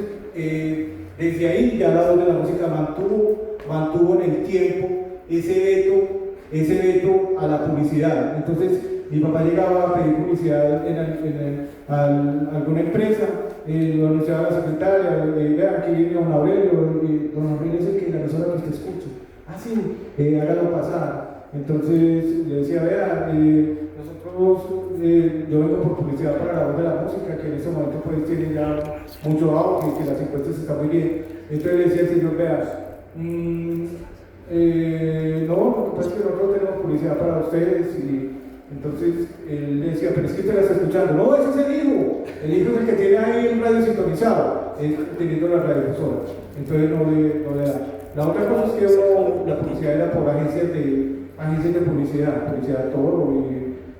desde ahí ya la voz de la música mantuvo en el tiempo ese veto a la publicidad. Entonces mi papá llegaba a pedir publicidad a alguna empresa, lo anunciaba a la secretaria, vea, aquí viene don Aurelio, y don Aurelio es el que la persona que te escucha. Ah, sí, hágalo pasar. Entonces le decía, vea, nosotros, yo vengo por publicidad para la voz de la música, que en ese momento pues tiene ya mucho auge y que las encuestas están muy bien. Entonces le decía al señor, vea, no, lo que pasa es que nosotros tenemos publicidad para ustedes. Y entonces él decía, pero es que te la está escuchando. No, ese es el hijo es el que tiene ahí el radio sintonizado, teniendo la radiodifusora. Entonces no le da. La otra cosa es que la publicidad era por agencias de publicidad Toro,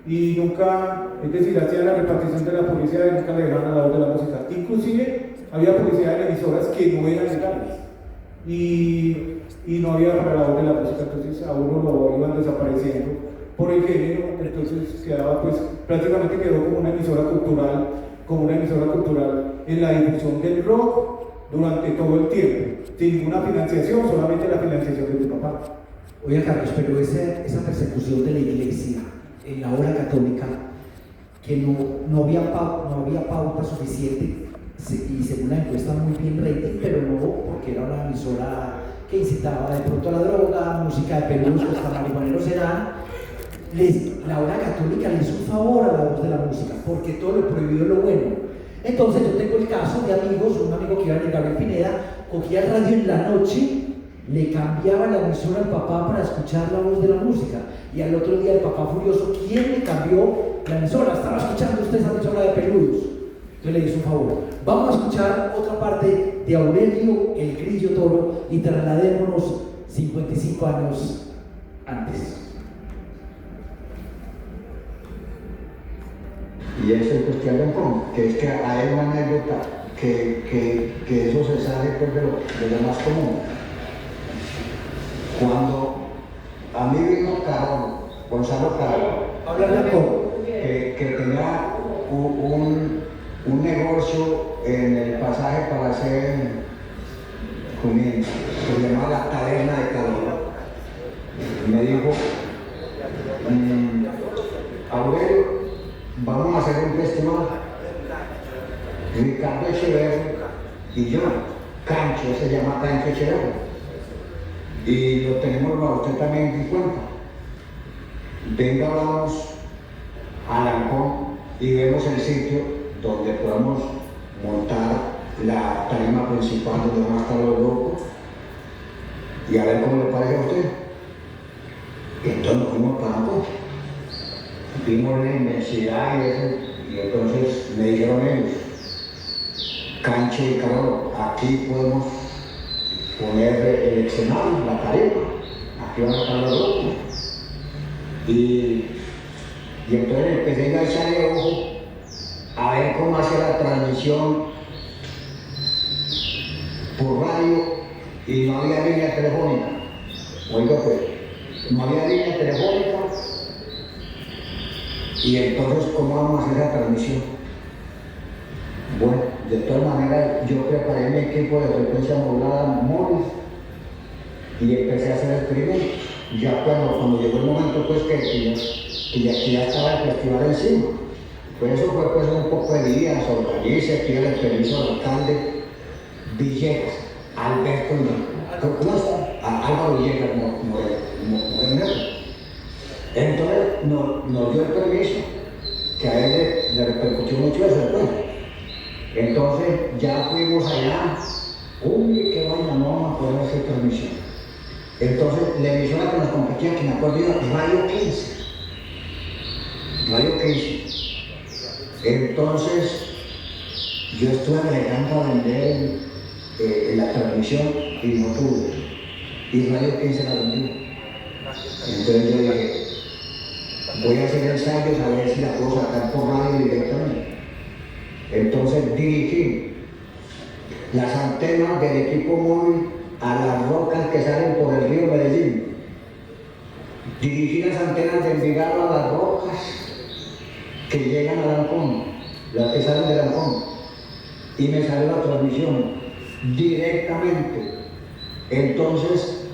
y nunca, es decir, hacían la repartición de la publicidad y nunca le dejaban a la voz de la música. Inclusive había publicidad en emisoras que no eran legales y no había para la voz de la música, entonces a uno lo iban desapareciendo por el género. Entonces quedaba, pues, prácticamente quedó como una emisora cultural en la difusión del rock durante todo el tiempo, sin ninguna financiación, solamente la financiación de tu papá. Oiga, Carlos, pero esa persecución de la iglesia en la obra católica, que no había pauta suficiente, y según la encuesta muy bien rating, pero no porque era una emisora que incitaba de pronto a la droga, música de peludos, que hasta marihuaneros eran. La obra católica le hizo un favor a la voz de la música, porque todo lo prohibido es lo bueno. Entonces yo tengo el caso de un amigo que iba en el Gabriel Pineda, cogía el radio en la noche, le cambiaba la emisora al papá para escuchar la voz de la música, y al otro día el papá furioso, ¿quién le cambió la emisora? Estaba escuchando usted esa emisora de peludos. Entonces le hizo un favor. Vamos a escuchar otra parte de Aurelio el Grillo Toro y trasladémonos 55 años antes. y es el Festival de Ancón, que es que hay una anécdota que eso se sale pues, de lo más común. Cuando a mí vino Gonzalo Carón, que tenía un negocio en el pasaje para hacer comida, se llamaba la Taberna de Calor. Me dijo, Aurelio, vamos a hacer un festival. Ricardo Echeverri y yo, Cancho, se llama Cancho Echeverri. Y lo tenemos para usted también en cuenta. Venga, vamos a Ancón y vemos el sitio donde podemos montar la tarima principal donde van a estar los grupos y a ver cómo le parece a usted. Y entonces nos fuimos para Ancón. Vimos la inmensidad y entonces me dijeron ellos, Cancho y Carlos, aquí podemos poner el escenario, la tarima, aquí van a estar los grupos. Y entonces empecé a echarle ojo a ver cómo hacía la transmisión por radio y no había línea telefónica. Oiga pues, no había línea telefónica y entonces ¿cómo vamos a hacer la transmisión? Bueno, de todas maneras yo preparé mi equipo de frecuencia modulada móvil y empecé a hacer experimentos. Ya cuando llegó el momento pues que ya estaba el festival encima. Pues eso fue pues un poco de días, organice, pide el permiso al alcalde Villegas, Alberto, ¿cómo está? Álvaro Villegas, Moreno. Entonces nos dio el permiso, que a él le repercutió mucho eso después. Entonces ya fuimos allá, uy, qué vaina, no vamos a poder hacer transmisión. Entonces la emisora que nos competía, que me acuerdo era Radio 15. Radio 15. Entonces yo estuve agregando a vender la transmisión y no pude. Y Radio 15 la vendió. Entonces yo dije, voy a hacer ensayos a ver si la puedo sacar por radio directamente. Entonces dirigí las antenas del equipo móvil a las rocas que salen por el río Medellín. Dirigí las antenas de Envigado a las rocas que llegan a Ancón, las que salen de Ancón. Y me salió la transmisión directamente. Entonces,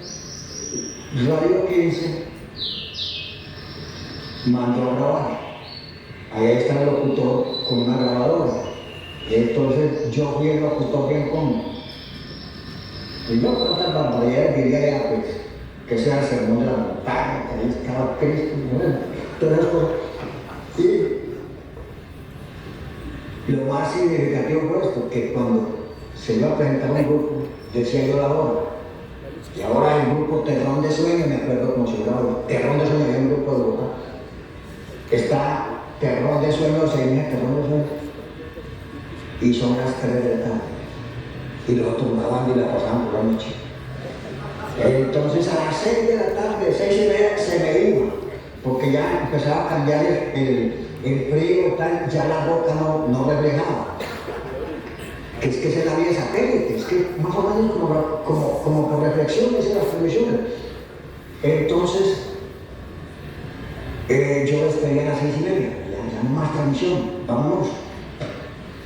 Radio 15 mandó a grabar. Ahí está el locutor con una grabadora. Entonces yo fui el locutor bien cómodo. Y no tantas barbaridades diría ya pues, que sea el sermón de la montaña, que ahí estaba Cristo, bueno, todas esas cosas. Y lo más significativo fue esto, que cuando se iba a presentar un grupo, decía yo la hora. Y ahora el grupo Terrón de Sueño, me acuerdo cómo se llamaba, Terrón de Sueño, es un grupo de Bogotá. Está Terrón de Sueño, se viene Terrón de Sueño. Y son las 3 de la tarde. Y los otros grababan y la pasaban por la noche. Entonces a las 6 de la tarde, 6:30, se me iba, porque ya empezaba a cambiar el frío, tal, ya la roca no reflejaba. Que es que se la vía satélite, es que más o menos como por reflexiones en las televisiones. Entonces, yo despedí a las 6:30, ya no más transmisión, vámonos.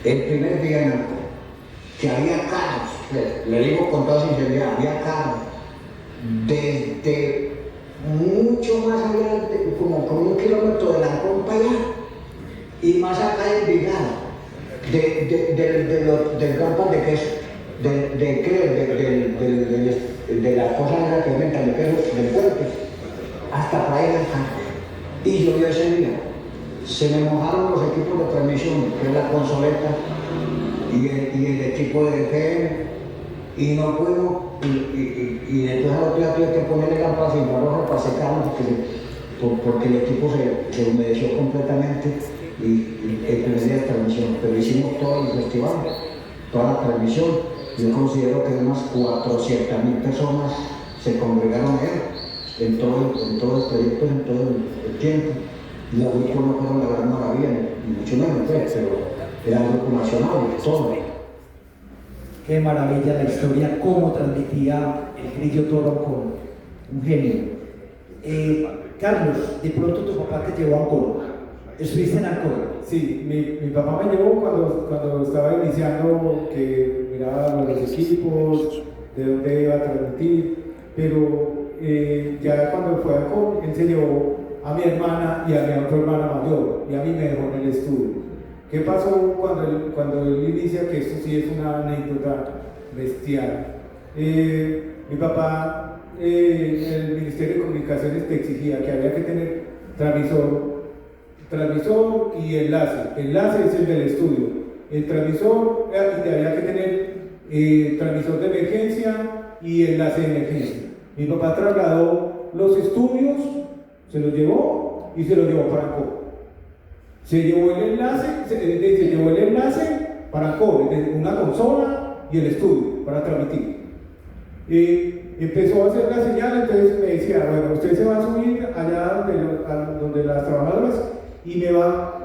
El primer día en Ancón, que había carros, le digo con toda sinceridad, había carros desde mucho más allá, como 1 kilómetro de Ancón para allá, y más acá en Envigado, del campo de queso, de la cosa que inventan de queso, del puente, hasta para allá acá. Y llovió ese día. Se me mojaron los equipos de transmisión, que es la consoleta y el equipo de DPM, y no pudimos, y después al otro día tuve que ponerle lámparas infrarrojas para secarlo porque el equipo se humedeció completamente y el primer día de transmisión, pero hicimos todo el festival, toda la transmisión. Yo considero que unas 400.000 personas se congregaron en todo el proyecto, en todo el tiempo. Los grupos no fueron la gran maravilla, mucho menos, pues, pero era un grupo nacional, todo. Qué maravilla la historia, cómo transmitía el Grillo Toro con un genio. Carlos, de pronto tu papá te llevó a Ancón. ¿Estuviste en Ancón? Sí, mi papá me llevó cuando estaba iniciando, que miraba los equipos, de dónde iba a transmitir, pero ya cuando fue a Ancón, él se llevó a mi hermana y a mi otra hermana mayor, y a mí me dejó en el estudio. ¿Qué pasó cuando él inicia? Que esto sí es una anécdota bestial. Mi papá, el Ministerio de Comunicaciones te exigía que había que tener transmisor y enlace. Enlace es el del estudio. El transmisor, y te había que tener transmisor de emergencia y enlace de emergencia. Mi papá trasladó los estudios, se los llevó y se los llevó para Ancón. Se llevó el enlace para Ancón, una consola y el estudio para transmitir. Empezó a hacer la señal, entonces me decía, bueno, usted se va a subir allá donde las trabajadoras y me va a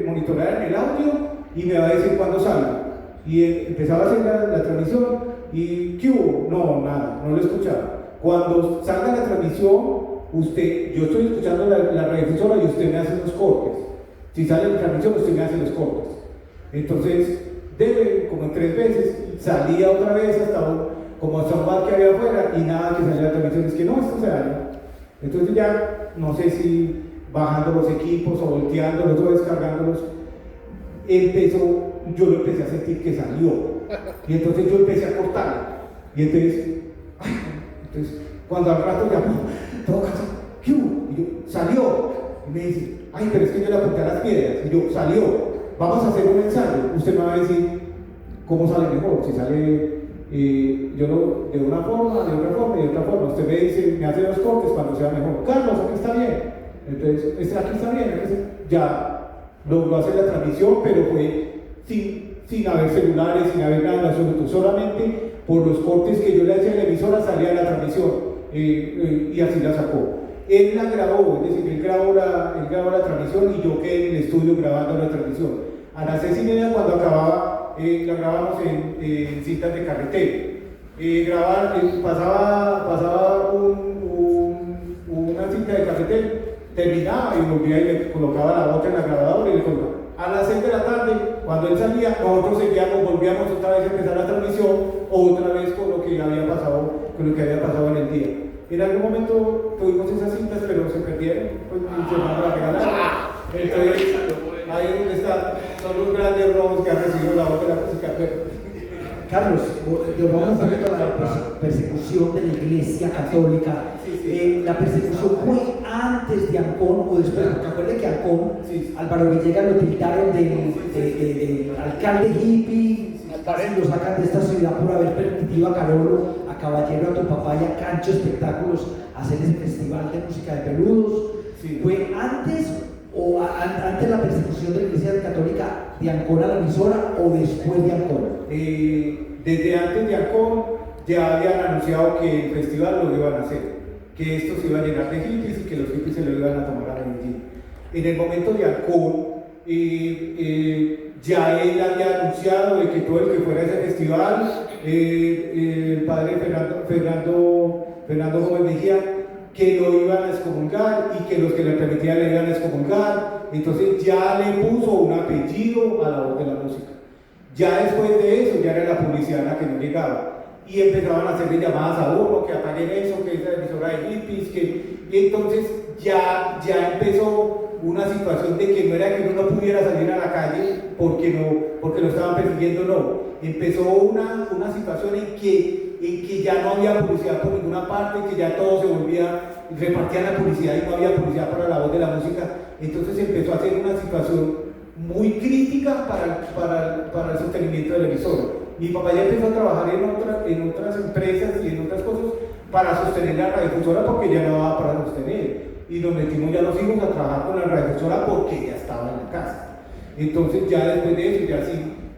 monitorear el audio y me va a decir cuándo salga. Y empezaba a hacer la transmisión y ¿qué hubo? No, nada, no lo escuchaba. Cuando salga la transmisión, yo estoy escuchando la radiodifusora y usted me hace los cortes. Si sale la transmisión, usted me hace los cortes. Entonces, como en 3 veces, salía otra vez como hasta un bar que había afuera y nada que salía la transmisión. Es que no, esto se daña. Entonces ya, no sé si bajando los equipos o volteándolos o descargándolos, yo lo empecé a sentir que salió. Y entonces yo empecé a cortar. Y entonces cuando al rato llamó, todo cansado, ¿qué hubo? Y yo, salió. Y me dice, ay, pero es que yo le apunté a las piedras. Y yo, salió. Vamos a hacer un ensayo. Usted me va a decir cómo sale mejor. Si sale de una forma, de otra forma y de otra forma. Usted me dice, me hace los cortes cuando sea mejor. Carlos, aquí está bien. Entonces, aquí está bien. Ya logró hacer la transmisión, pero fue sin haber celulares, sin haber nada en absoluto. Solamente por los cortes que yo le hacía a la emisora salía la transmisión y así la sacó. Él la grabó, es decir, él grabó la transmisión y yo quedé en el estudio grabando la transmisión. A las 6:30 cuando acababa, la grabamos en cintas de carretel. Pasaba una cinta de carretel, terminaba y volvía y le colocaba la otra en la grabadora y le colocaba. A las 6 de la tarde, cuando él salía, nosotros volvíamos otra vez a empezar la transmisión, otra vez con lo que había pasado en el día. En algún momento tuvimos esas cintas, pero se perdieron, pues se mandaron a regalar. Entonces, ahí es donde son los grandes robos que ha recibido la voz de la música. Carlos, vamos un poquito a la persecución de la Iglesia Católica. La persecución fue antes de Ancón o después, porque acuérdense que Ancón, Álvaro Villegas lo tildaron del alcalde hippie, lo sacan de esta ciudad por haber permitido a Carolo, a Caballero, a tu papá y a Cancho Espectáculos hacer ese festival de música de peludos. ¿Fue antes o antes la persecución de la Iglesia Católica de Ancón a la emisora o después de Ancón? Desde antes de Ancón ya habían anunciado que el festival lo iban a hacer, que esto se iba a llenar de hippies y que los hippies se lo iban a tomar a Medellín. En el momento de Ancón, ya él había anunciado de que todo el que fuera a ese festival, el padre Fernando Gómez Mejía, que lo iban a excomulgar y que los que le permitían le iban a excomulgar. Entonces ya le puso un apellido a la voz de la música. Ya después de eso, ya era la publicidad la que no llegaba. Y empezaban a hacerle llamadas a uno, que apaguen eso, que esa emisora de hippies, y entonces ya empezó una situación de que no era que uno no pudiera salir a la calle porque lo estaban persiguiendo, no. Empezó una situación en que ya no había publicidad por ninguna parte, que ya todo se repartían la publicidad y no había publicidad para la voz de la música. Entonces empezó a ser una situación muy crítica para el sostenimiento del emisor. Mi papá ya empezó a trabajar en otras empresas y en otras cosas para sostener la radiodifusora porque ya no daba para sostener. Y nos metimos ya los hijos a trabajar con la radiodifusora porque ya estaba en la casa. Entonces ya después de eso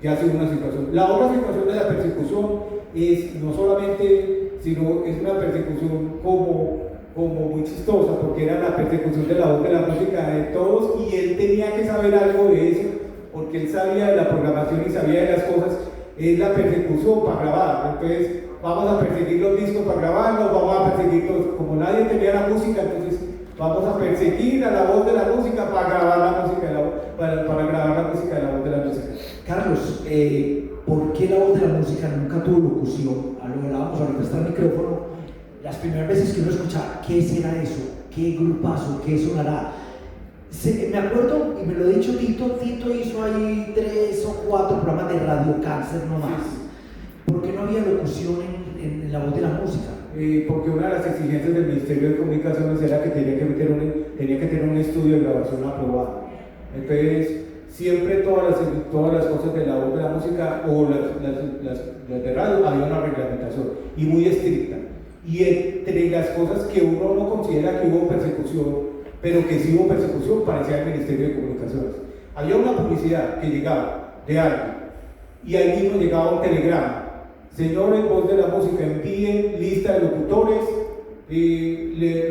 ya ha sido una situación. La otra situación de la persecución es no solamente, sino es una persecución como como muy chistosa, porque era la persecución de la voz de la música de todos, y él tenía que saber algo de eso, porque él sabía de la programación y sabía de las cosas. Es la persecución para grabar. Entonces vamos a perseguir los discos para grabarlos, vamos a perseguirlos, como nadie tenía la música, entonces vamos a perseguir a la voz de la música para grabar la música de la voz, para grabar la música de la voz de la música. Carlos, ¿por qué la voz de la música nunca tuvo locución? Lo hablábamos ahorita, está el micrófono. Las primeras veces que uno escuchaba, ¿qué será eso? ¿Qué grupazo? ¿Qué sonará? Me acuerdo, y me lo ha dicho Tito hizo ahí 3 o 4 programas de Radio Cáncer nomás. ¿Por qué no había locución en la voz de la música? Porque una de las exigencias del Ministerio de Comunicaciones era que tenía que tener un estudio de grabación aprobado. Entonces, siempre todas las cosas de la voz de la música o las de radio había una reglamentación y muy estricta. Y entre las cosas que uno no considera que hubo persecución, pero que sí hubo persecución, parecía el Ministerio de Comunicaciones. Había una publicidad que llegaba de alguien y ahí mismo llegaba un telegrama: señores, voz de la música, envíen lista de locutores,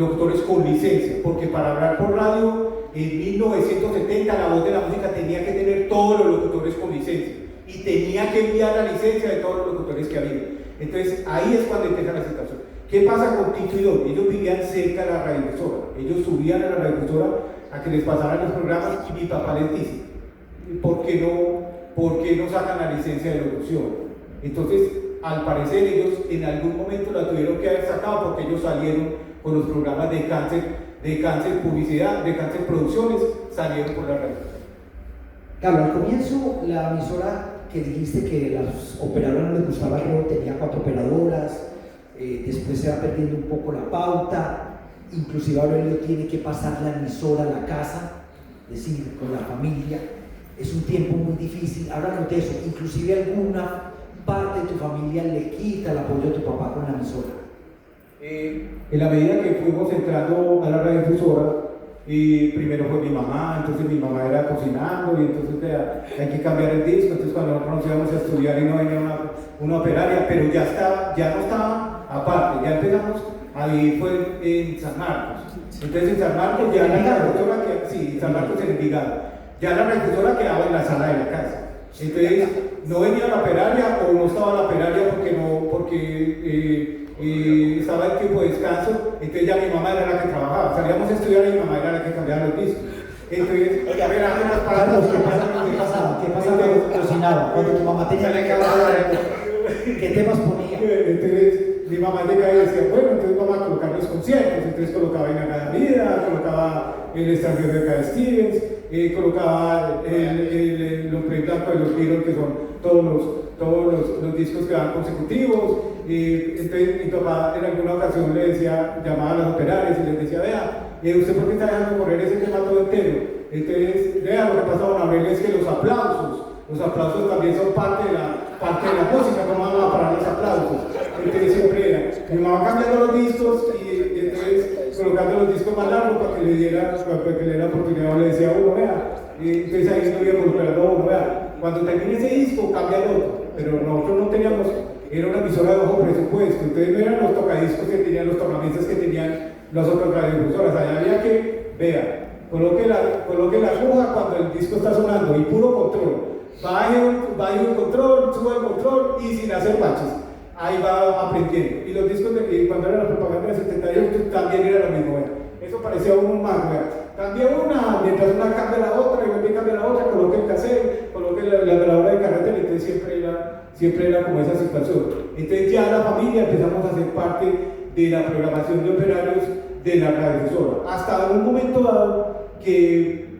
locutores con licencia, porque para hablar por radio en 1970 la voz de la música tenía que tener todos los locutores con licencia y tenía que enviar la licencia de todos los locutores que había. Entonces ahí es cuando empieza la situación. ¿Qué pasa con Tito y Don? Ellos vivían cerca de la radiodifusora, ellos subían a la radiodifusora a que les pasaran los programas y mi papá les dice: ¿por qué no sacan la licencia de locución? Entonces, al parecer ellos en algún momento la tuvieron que haber sacado, porque ellos salieron con los programas de cáncer publicidad, de cáncer producciones, salieron por la radio. Carlos, al comienzo la emisora que dijiste que las operadoras les gustaba, creo, tenía 4 operadoras, después se va perdiendo un poco la pauta, inclusive Aurelio tiene que pasar la emisora a la casa, es decir, con la familia. Es un tiempo muy difícil. Háblanos de eso, inclusive alguna parte de tu familia le quita el apoyo de tu papá con la emisora. En la medida que fuimos entrando a la radiodifusora, primero fue mi mamá, entonces mi mamá era cocinando y entonces hay que cambiar el disco. Entonces cuando nosotros nos íbamos a estudiar y no venía una operaria, pero ya no estaba aparte, ya empezamos a vivir fue en San Marcos. Entonces en San Marcos ya la radiodifusora San Marcos en Envigado, ya la radiodifusora quedaba en la sala de la casa. Entonces no venía la operaria o no estaba la operaria porque estaba en tiempo de descanso. Entonces ya mi mamá era la que trabajaba, salíamos a estudiar y mi mamá era la que cambiaba los discos. Entonces, oiga, Carlos, ¿qué pasaba cuando cocinaba? Cuando tu mamá tenía que acabar, ¿qué temas ponía? Entonces mi mamá llegaba y decía: bueno, entonces vamos a colocar los conciertos. Entonces colocaba Inagada Vida, colocaba El extranjero de Cada Stevens, colocaba los Blanco de los Beatles, que son todos los discos que van consecutivos. Entonces mi papá en alguna ocasión le decía, llamaba a las operarias y les decía: vea, ¿usted por qué está dejando correr ese tema todo entero? Entonces, vea, lo que pasa con Aurelio es que los aplausos también son parte de la música, no vamos a parar los aplausos. Entonces siempre era mi mamá cambiando los discos y entonces colocando los discos más largos para que le diera oportunidad. Le decía a uno: vea, entonces ahí no íbamos esperando a uno: vea, cuando termine ese disco cambia el otro. Pero nosotros no teníamos, era una emisora de bajo presupuesto, entonces no eran los tocadiscos que tenían, los tornamesas que tenían las otras radiodifusoras. Allá había que, vea, coloque la aguja cuando el disco está sonando y puro control. Baje un control, suba el control y sin hacer baches. Ahí va aprendiendo. Y los discos cuando era la propaganda del 78 también era lo mismo. Eso parecía un más. Cambia una, mientras una cambia la otra, y vuelve a cambiar la otra, coloque el cassette, coloque la grabadora de carretera. Entonces siempre era como esa situación. Entonces ya la familia empezamos a ser parte de la programación de operarios de la radiodifusora. Hasta un momento dado que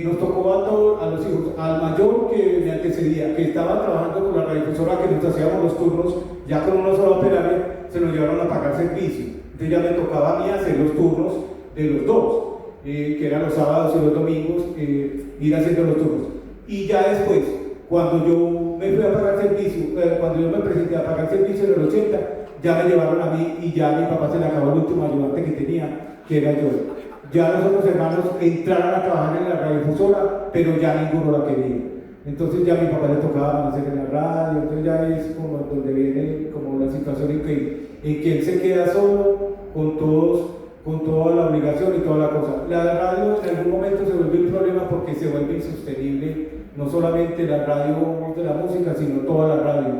nos tocó a los hijos, al mayor que me antecedía, que estaba trabajando con la radiodifusora, que nos hacíamos los turnos, ya con una sola operaria, se nos llevaron a pagar servicio. Entonces ya me tocaba a mí hacer los turnos de los dos, que eran los sábados y los domingos, ir haciendo los turnos. Y ya después, cuando yo me fui a pagar servicio, cuando yo me presenté a pagar servicio en los 80, ya me llevaron a mí y ya a mi papá se le acabó el último ayudante que tenía, que era yo. Ya los otros hermanos entraron a trabajar en la radiodifusora, pero ya ninguno la quería. Entonces ya a mi papá le tocaba amanecer en la radio. Entonces ya es como donde viene como la situación en que él se queda solo con todos con toda la obligación y toda la cosa. La radio en algún momento se vuelve un problema porque se vuelve insostenible, no solamente la radio de la música, sino toda la radio.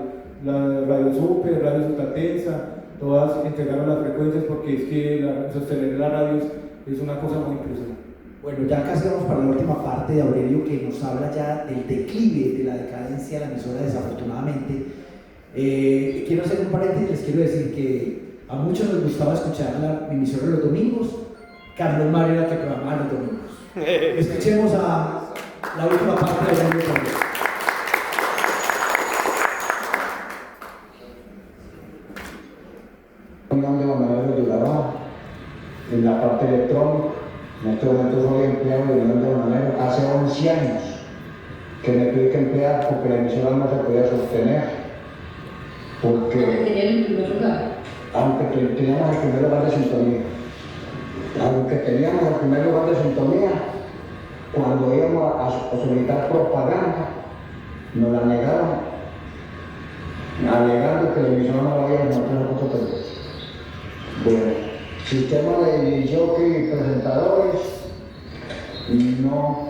La radio Super, radio Sutatensa, todas entregaron las frecuencias porque es que sostener la radio es una cosa muy impresionante. Bueno, ya casi vamos para la última parte de Aurelio, que nos habla ya del declive, de la decadencia de la emisora, desafortunadamente. Quiero hacer un paréntesis, les quiero decir que a muchos nos gustaba escuchar la emisora los domingos. Carlos Mario era el que programaba los domingos. Escuchemos a la última parte de Aurelio Torres. De Bananero de Urabá, en la parte electrónica. En este momento soy empleado de Unión de Bananero. Hace 11 años que me tuve que emplear porque la emisora no se podía sostener. Porque aunque teníamos el primer lugar de sintonía, cuando íbamos a solicitar propaganda, nos la negaron, alegando que la emisora no la había encontrado en otro país. Bueno, sistema de jockey y presentadores, no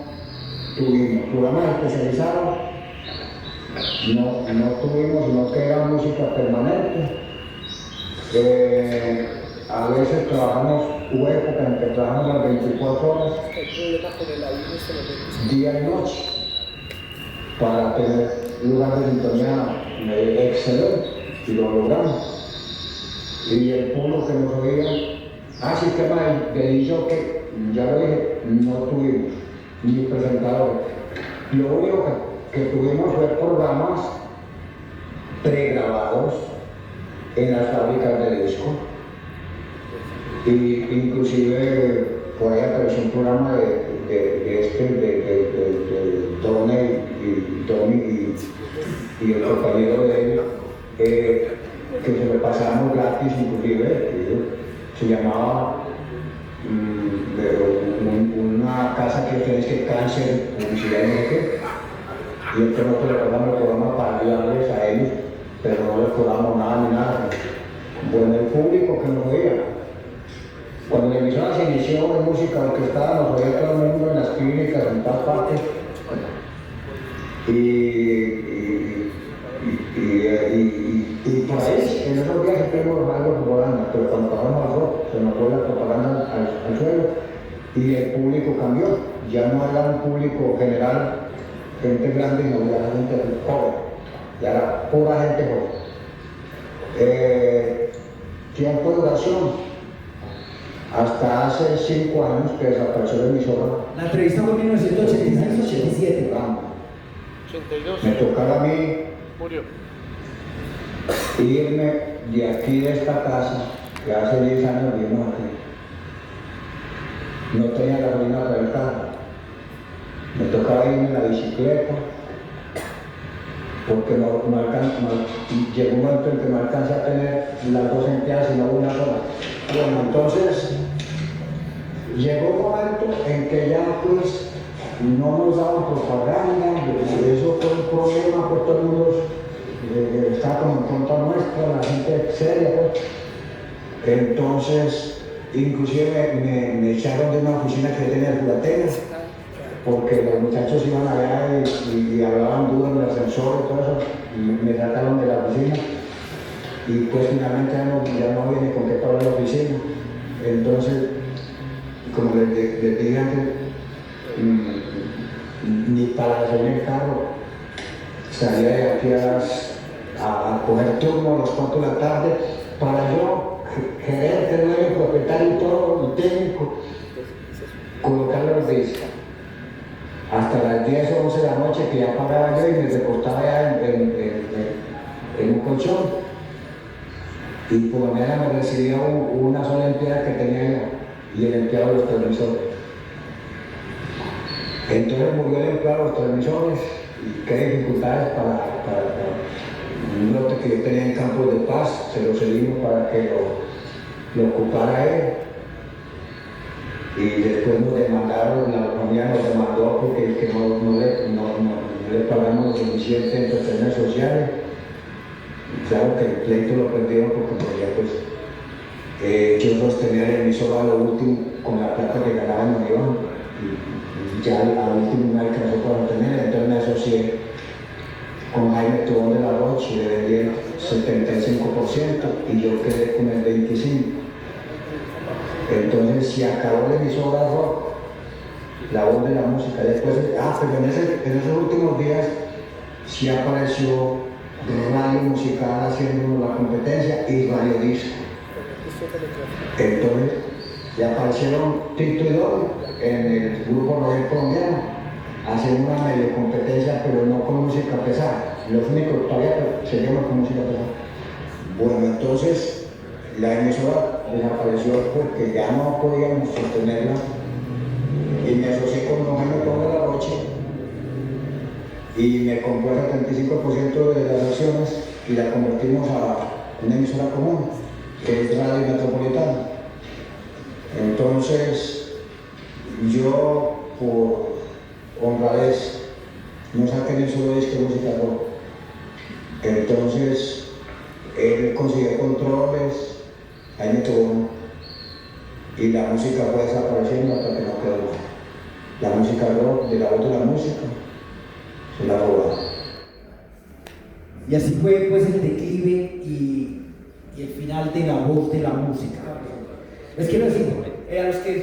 tuvimos. Programas especializados, no tuvimos, sino que era música permanente. A veces trabajamos, hubo época en que trabajamos las 24 horas, día y noche, para tener lugar de sintonía excelente, y lo logramos. Y el público que nos oía, sistema de jockey, ya lo dije, no tuvimos, ni presentadores. Lo único que tuvimos fue programas pregrabados en las fábricas de disco, y inclusive por ahí apareció un programa de Tony y el compañero de él, que se lo pasábamos gratis, inclusive, se llamaba una casa que tienes que cáncer, publicidad y entonces nosotros le pagamos el programa para ayudarles a ellos, pero no les cobramos nada ni nada. Bueno, el público que nos oía, cuando la emisora se inició de música orquestada, nos oía todo el mundo en las clínicas, en todas partes, y por ahí, en esos días tenemos algo de propaganda, pero cuando pasamos al rock, se nos fue la propaganda al suelo y el público cambió. Ya no era un público general, gente grande, no era gente joven, ya era pura gente joven. Tiempo de duración, hasta hace 5 años que desapareció la emisora. La entrevista fue en 1986-87. 82. Me tocaba a mí Murió. irme de aquí de esta casa, que hace 10 años vivimos aquí. No tenía gasolina para el carro. Me tocaba irme en la bicicleta, porque llegó un momento en que no alcancé a tener las 2 enteras, sino una sola. Bueno, entonces llegó un momento en que ya pues no nos daban propaganda, eso fue un problema, pues todo el mundo estaba como en contra nuestra, la gente seria, pues. Entonces, inclusive me echaron de una oficina que tenía en Culatena, porque los muchachos iban allá y hablaban duro en el ascensor y todo eso, y me sacaron de la oficina. Y pues finalmente ya no viene con qué pagar la oficina. Entonces, como les dije antes, ni para hacer el carro, salía de aquí a coger turno a las 4 de la tarde para yo querer tener el propietario y todo, el técnico, colocarle los discos. Hasta las 10 o 11 de la noche que ya pagaba yo y me recostaba ya en un colchón. Y por la mañana me recibía una sola empleada que tenía yo, y el empleado de los transmisores. Entonces murió el empleado de los transmisores y qué dificultades para un lote que yo tenía en Campos de Paz, se lo cedimos para que lo ocupara él. Y después nos demandaron, la familia nos demandó porque no le pagamos lo suficiente en prestaciones sociales. Claro que el pleito lo perdieron porque ya pues yo sostenía la emisora a lo último con la plata que ganaba en Iván y ya al último me alcanzó para tener, entonces me asocié con Jaime Tobón de la Roche y le vendí el 75% y yo quedé con el 25%. Entonces se acabó la emisora rock, la voz de la música. Después, pero en esos últimos días sí apareció Radio Musical haciendo la competencia y Radio Disco. Entonces ya aparecieron Tito y Don en el grupo Royal Colombiano, haciendo una medio competencia, pero no con música pesada. Los únicos todavía se llaman con música pesada. Bueno, entonces la emisora desapareció porque ya no podíamos sostenerla y me asocié con don Jaime Tobón de la Roche y me compró el 75% de las acciones y la convertimos a una emisora común, que es Radio Metropolitana. Entonces, yo, por honradez, no saqué ni un solo disco de música rock. Entonces, él consiguió controles, Jaime Tobón, y la música fue desapareciendo hasta que no quedó. La música rock, de la voz de la música, se la robaron. Y así fue pues el declive y el final de la voz de la música. Les quiero decir,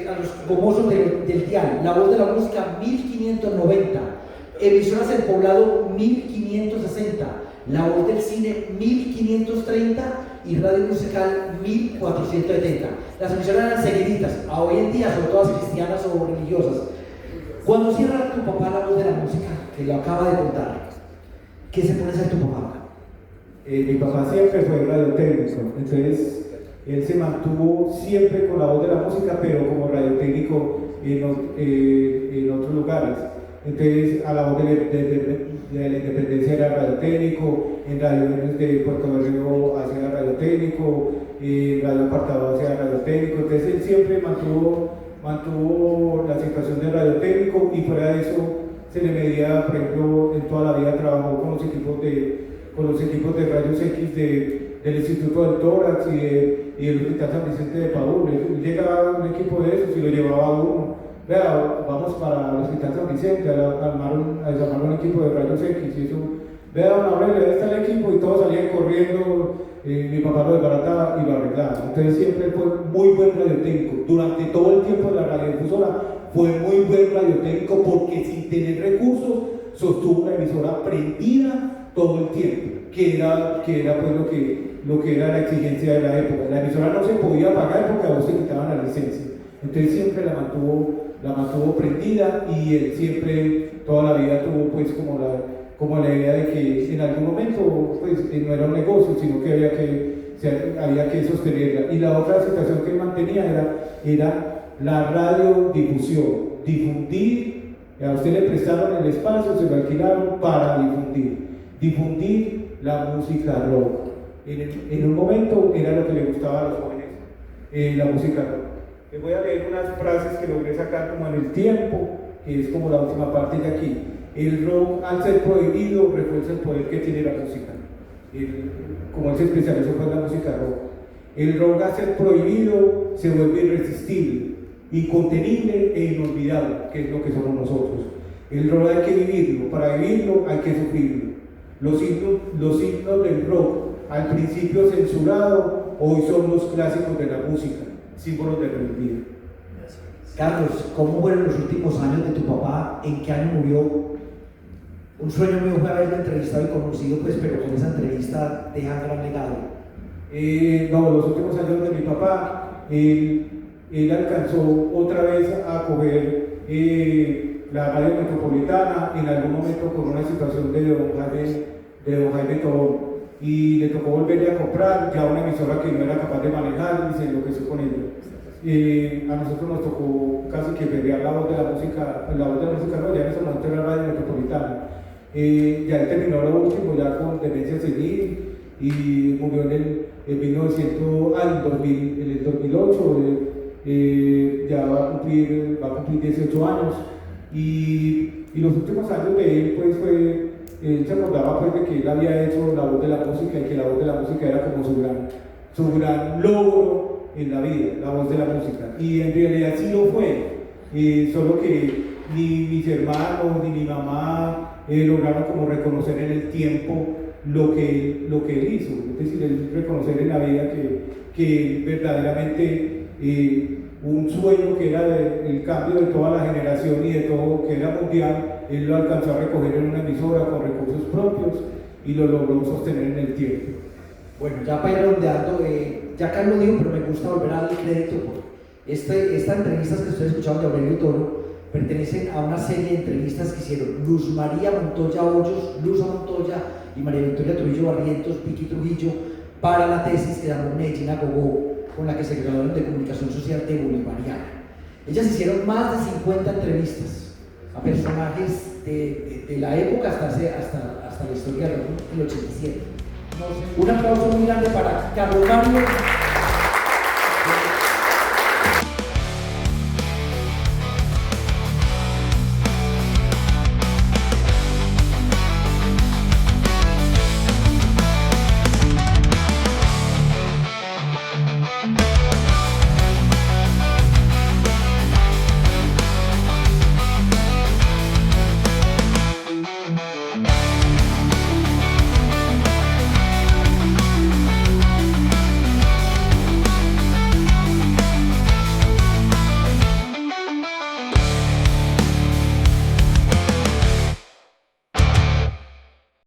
a los gomosos del dial, la voz de la música 1590, emisoras del poblado 1560, la voz del cine 1530 y radio musical 1470. Las emisoras eran seguiditas, a hoy en día son todas cristianas o religiosas. Cuando cierra tu papá la voz de la música, que lo acaba de contar, ¿qué se pone a hacer tu papá? Mi papá siempre fue radiotécnico, entonces él se mantuvo siempre con la voz de la música, pero como radiotécnico en otros lugares. Entonces, a la voz de la independencia era radiotécnico, en Radio de Puerto Berrío hacía radiotécnico, en Radio Apartado hacía radiotécnico. Entonces, él siempre mantuvo la situación de radiotécnico y fuera de eso se le medía, por ejemplo, en toda la vida trabajó con los equipos de rayos X del Instituto del Tórax y del Hospital San Vicente de Paúl. Llegaba un equipo de esos y lo llevaba a uno. Vea, vamos para el Hospital San Vicente a desarmar un equipo de rayos X y eso. Vea, don Aurelio, ahí está el equipo y todos salían corriendo. Mi papá lo desbarataba y lo arreglaba. Entonces siempre fue muy buen radiotécnico. Durante todo el tiempo de la radiodifusora fue muy buen radiotécnico porque sin tener recursos sostuvo la emisora prendida todo el tiempo, que era pues lo que era la exigencia de la época. La emisora no se podía pagar porque a vos te quitaban la licencia. Entonces siempre la mantuvo prendida y él siempre, toda la vida tuvo pues como la idea de que en algún momento pues no era un negocio, sino que había que sostenerla. Y la otra situación que él mantenía era la radiodifusión, difundir. A usted le prestaron el espacio, se lo alquilaron para difundir la música rock. En un momento era lo que le gustaba a los jóvenes, la música rock. Les voy a leer unas frases que logré sacar como en el tiempo, que es como la última parte de aquí. El rock, al ser prohibido, refuerza el poder que tiene la música. Como él se especializó fue en la música rock. El rock, al ser prohibido, se vuelve irresistible, incontenible e inolvidable, que es lo que somos nosotros. El rock hay que vivirlo, para vivirlo hay que sufrirlo. Los himnos del rock, al principio censurado, hoy son los clásicos de la música, símbolos de rebeldía. Carlos, ¿cómo fueron los últimos años de tu papá? ¿En qué año murió? Un sueño mío fue haberlo entrevistado y conocido, pues, pero con esa entrevista deja gran legado. No, los últimos años de mi papá, él alcanzó otra vez a coger la radio metropolitana, en algún momento con una situación de don Jaime Tobón, y le tocó volverle a comprar ya una emisora que no era capaz de manejar y se enloqueció con ella. A nosotros nos tocó casi que pelear la voz de la música no, ya en ese momento era radio metropolitana. Ya él terminó lo último ya con demencia senil y murió en el 2008, ya va a cumplir 18 años y los últimos años de él pues él se acordaba pues de que él había hecho la voz de la música y que la voz de la música era como su gran logro en la vida, la voz de la música, y en realidad sí lo fue, solo que ni mis hermanos ni mi mamá lograron como reconocer en el tiempo lo que él hizo, es decir, el reconocer en la vida que verdaderamente un sueño que era el cambio de toda la generación y de todo, que era mundial, él lo alcanzó a recoger en una emisora con recursos propios y lo logró sostener en el tiempo. Bueno, ya para ir redondeando, ya Carlos dijo, pero me gusta volver a darle crédito por estas entrevistas que ustedes escucharon de Aurelio Toro, pertenecen a una serie de entrevistas que hicieron Luz María Montoya Hoyos, Luz Montoya y María Victoria Trujillo Barrientos, Vicky Trujillo, para la tesis que llamó Medellín a Gogó, con la que se graduaron de Comunicación Social de Bolivariana. Ellas hicieron más de 50 entrevistas a personajes de la época hasta la historia del 87. Un aplauso muy grande para Carlos Mario.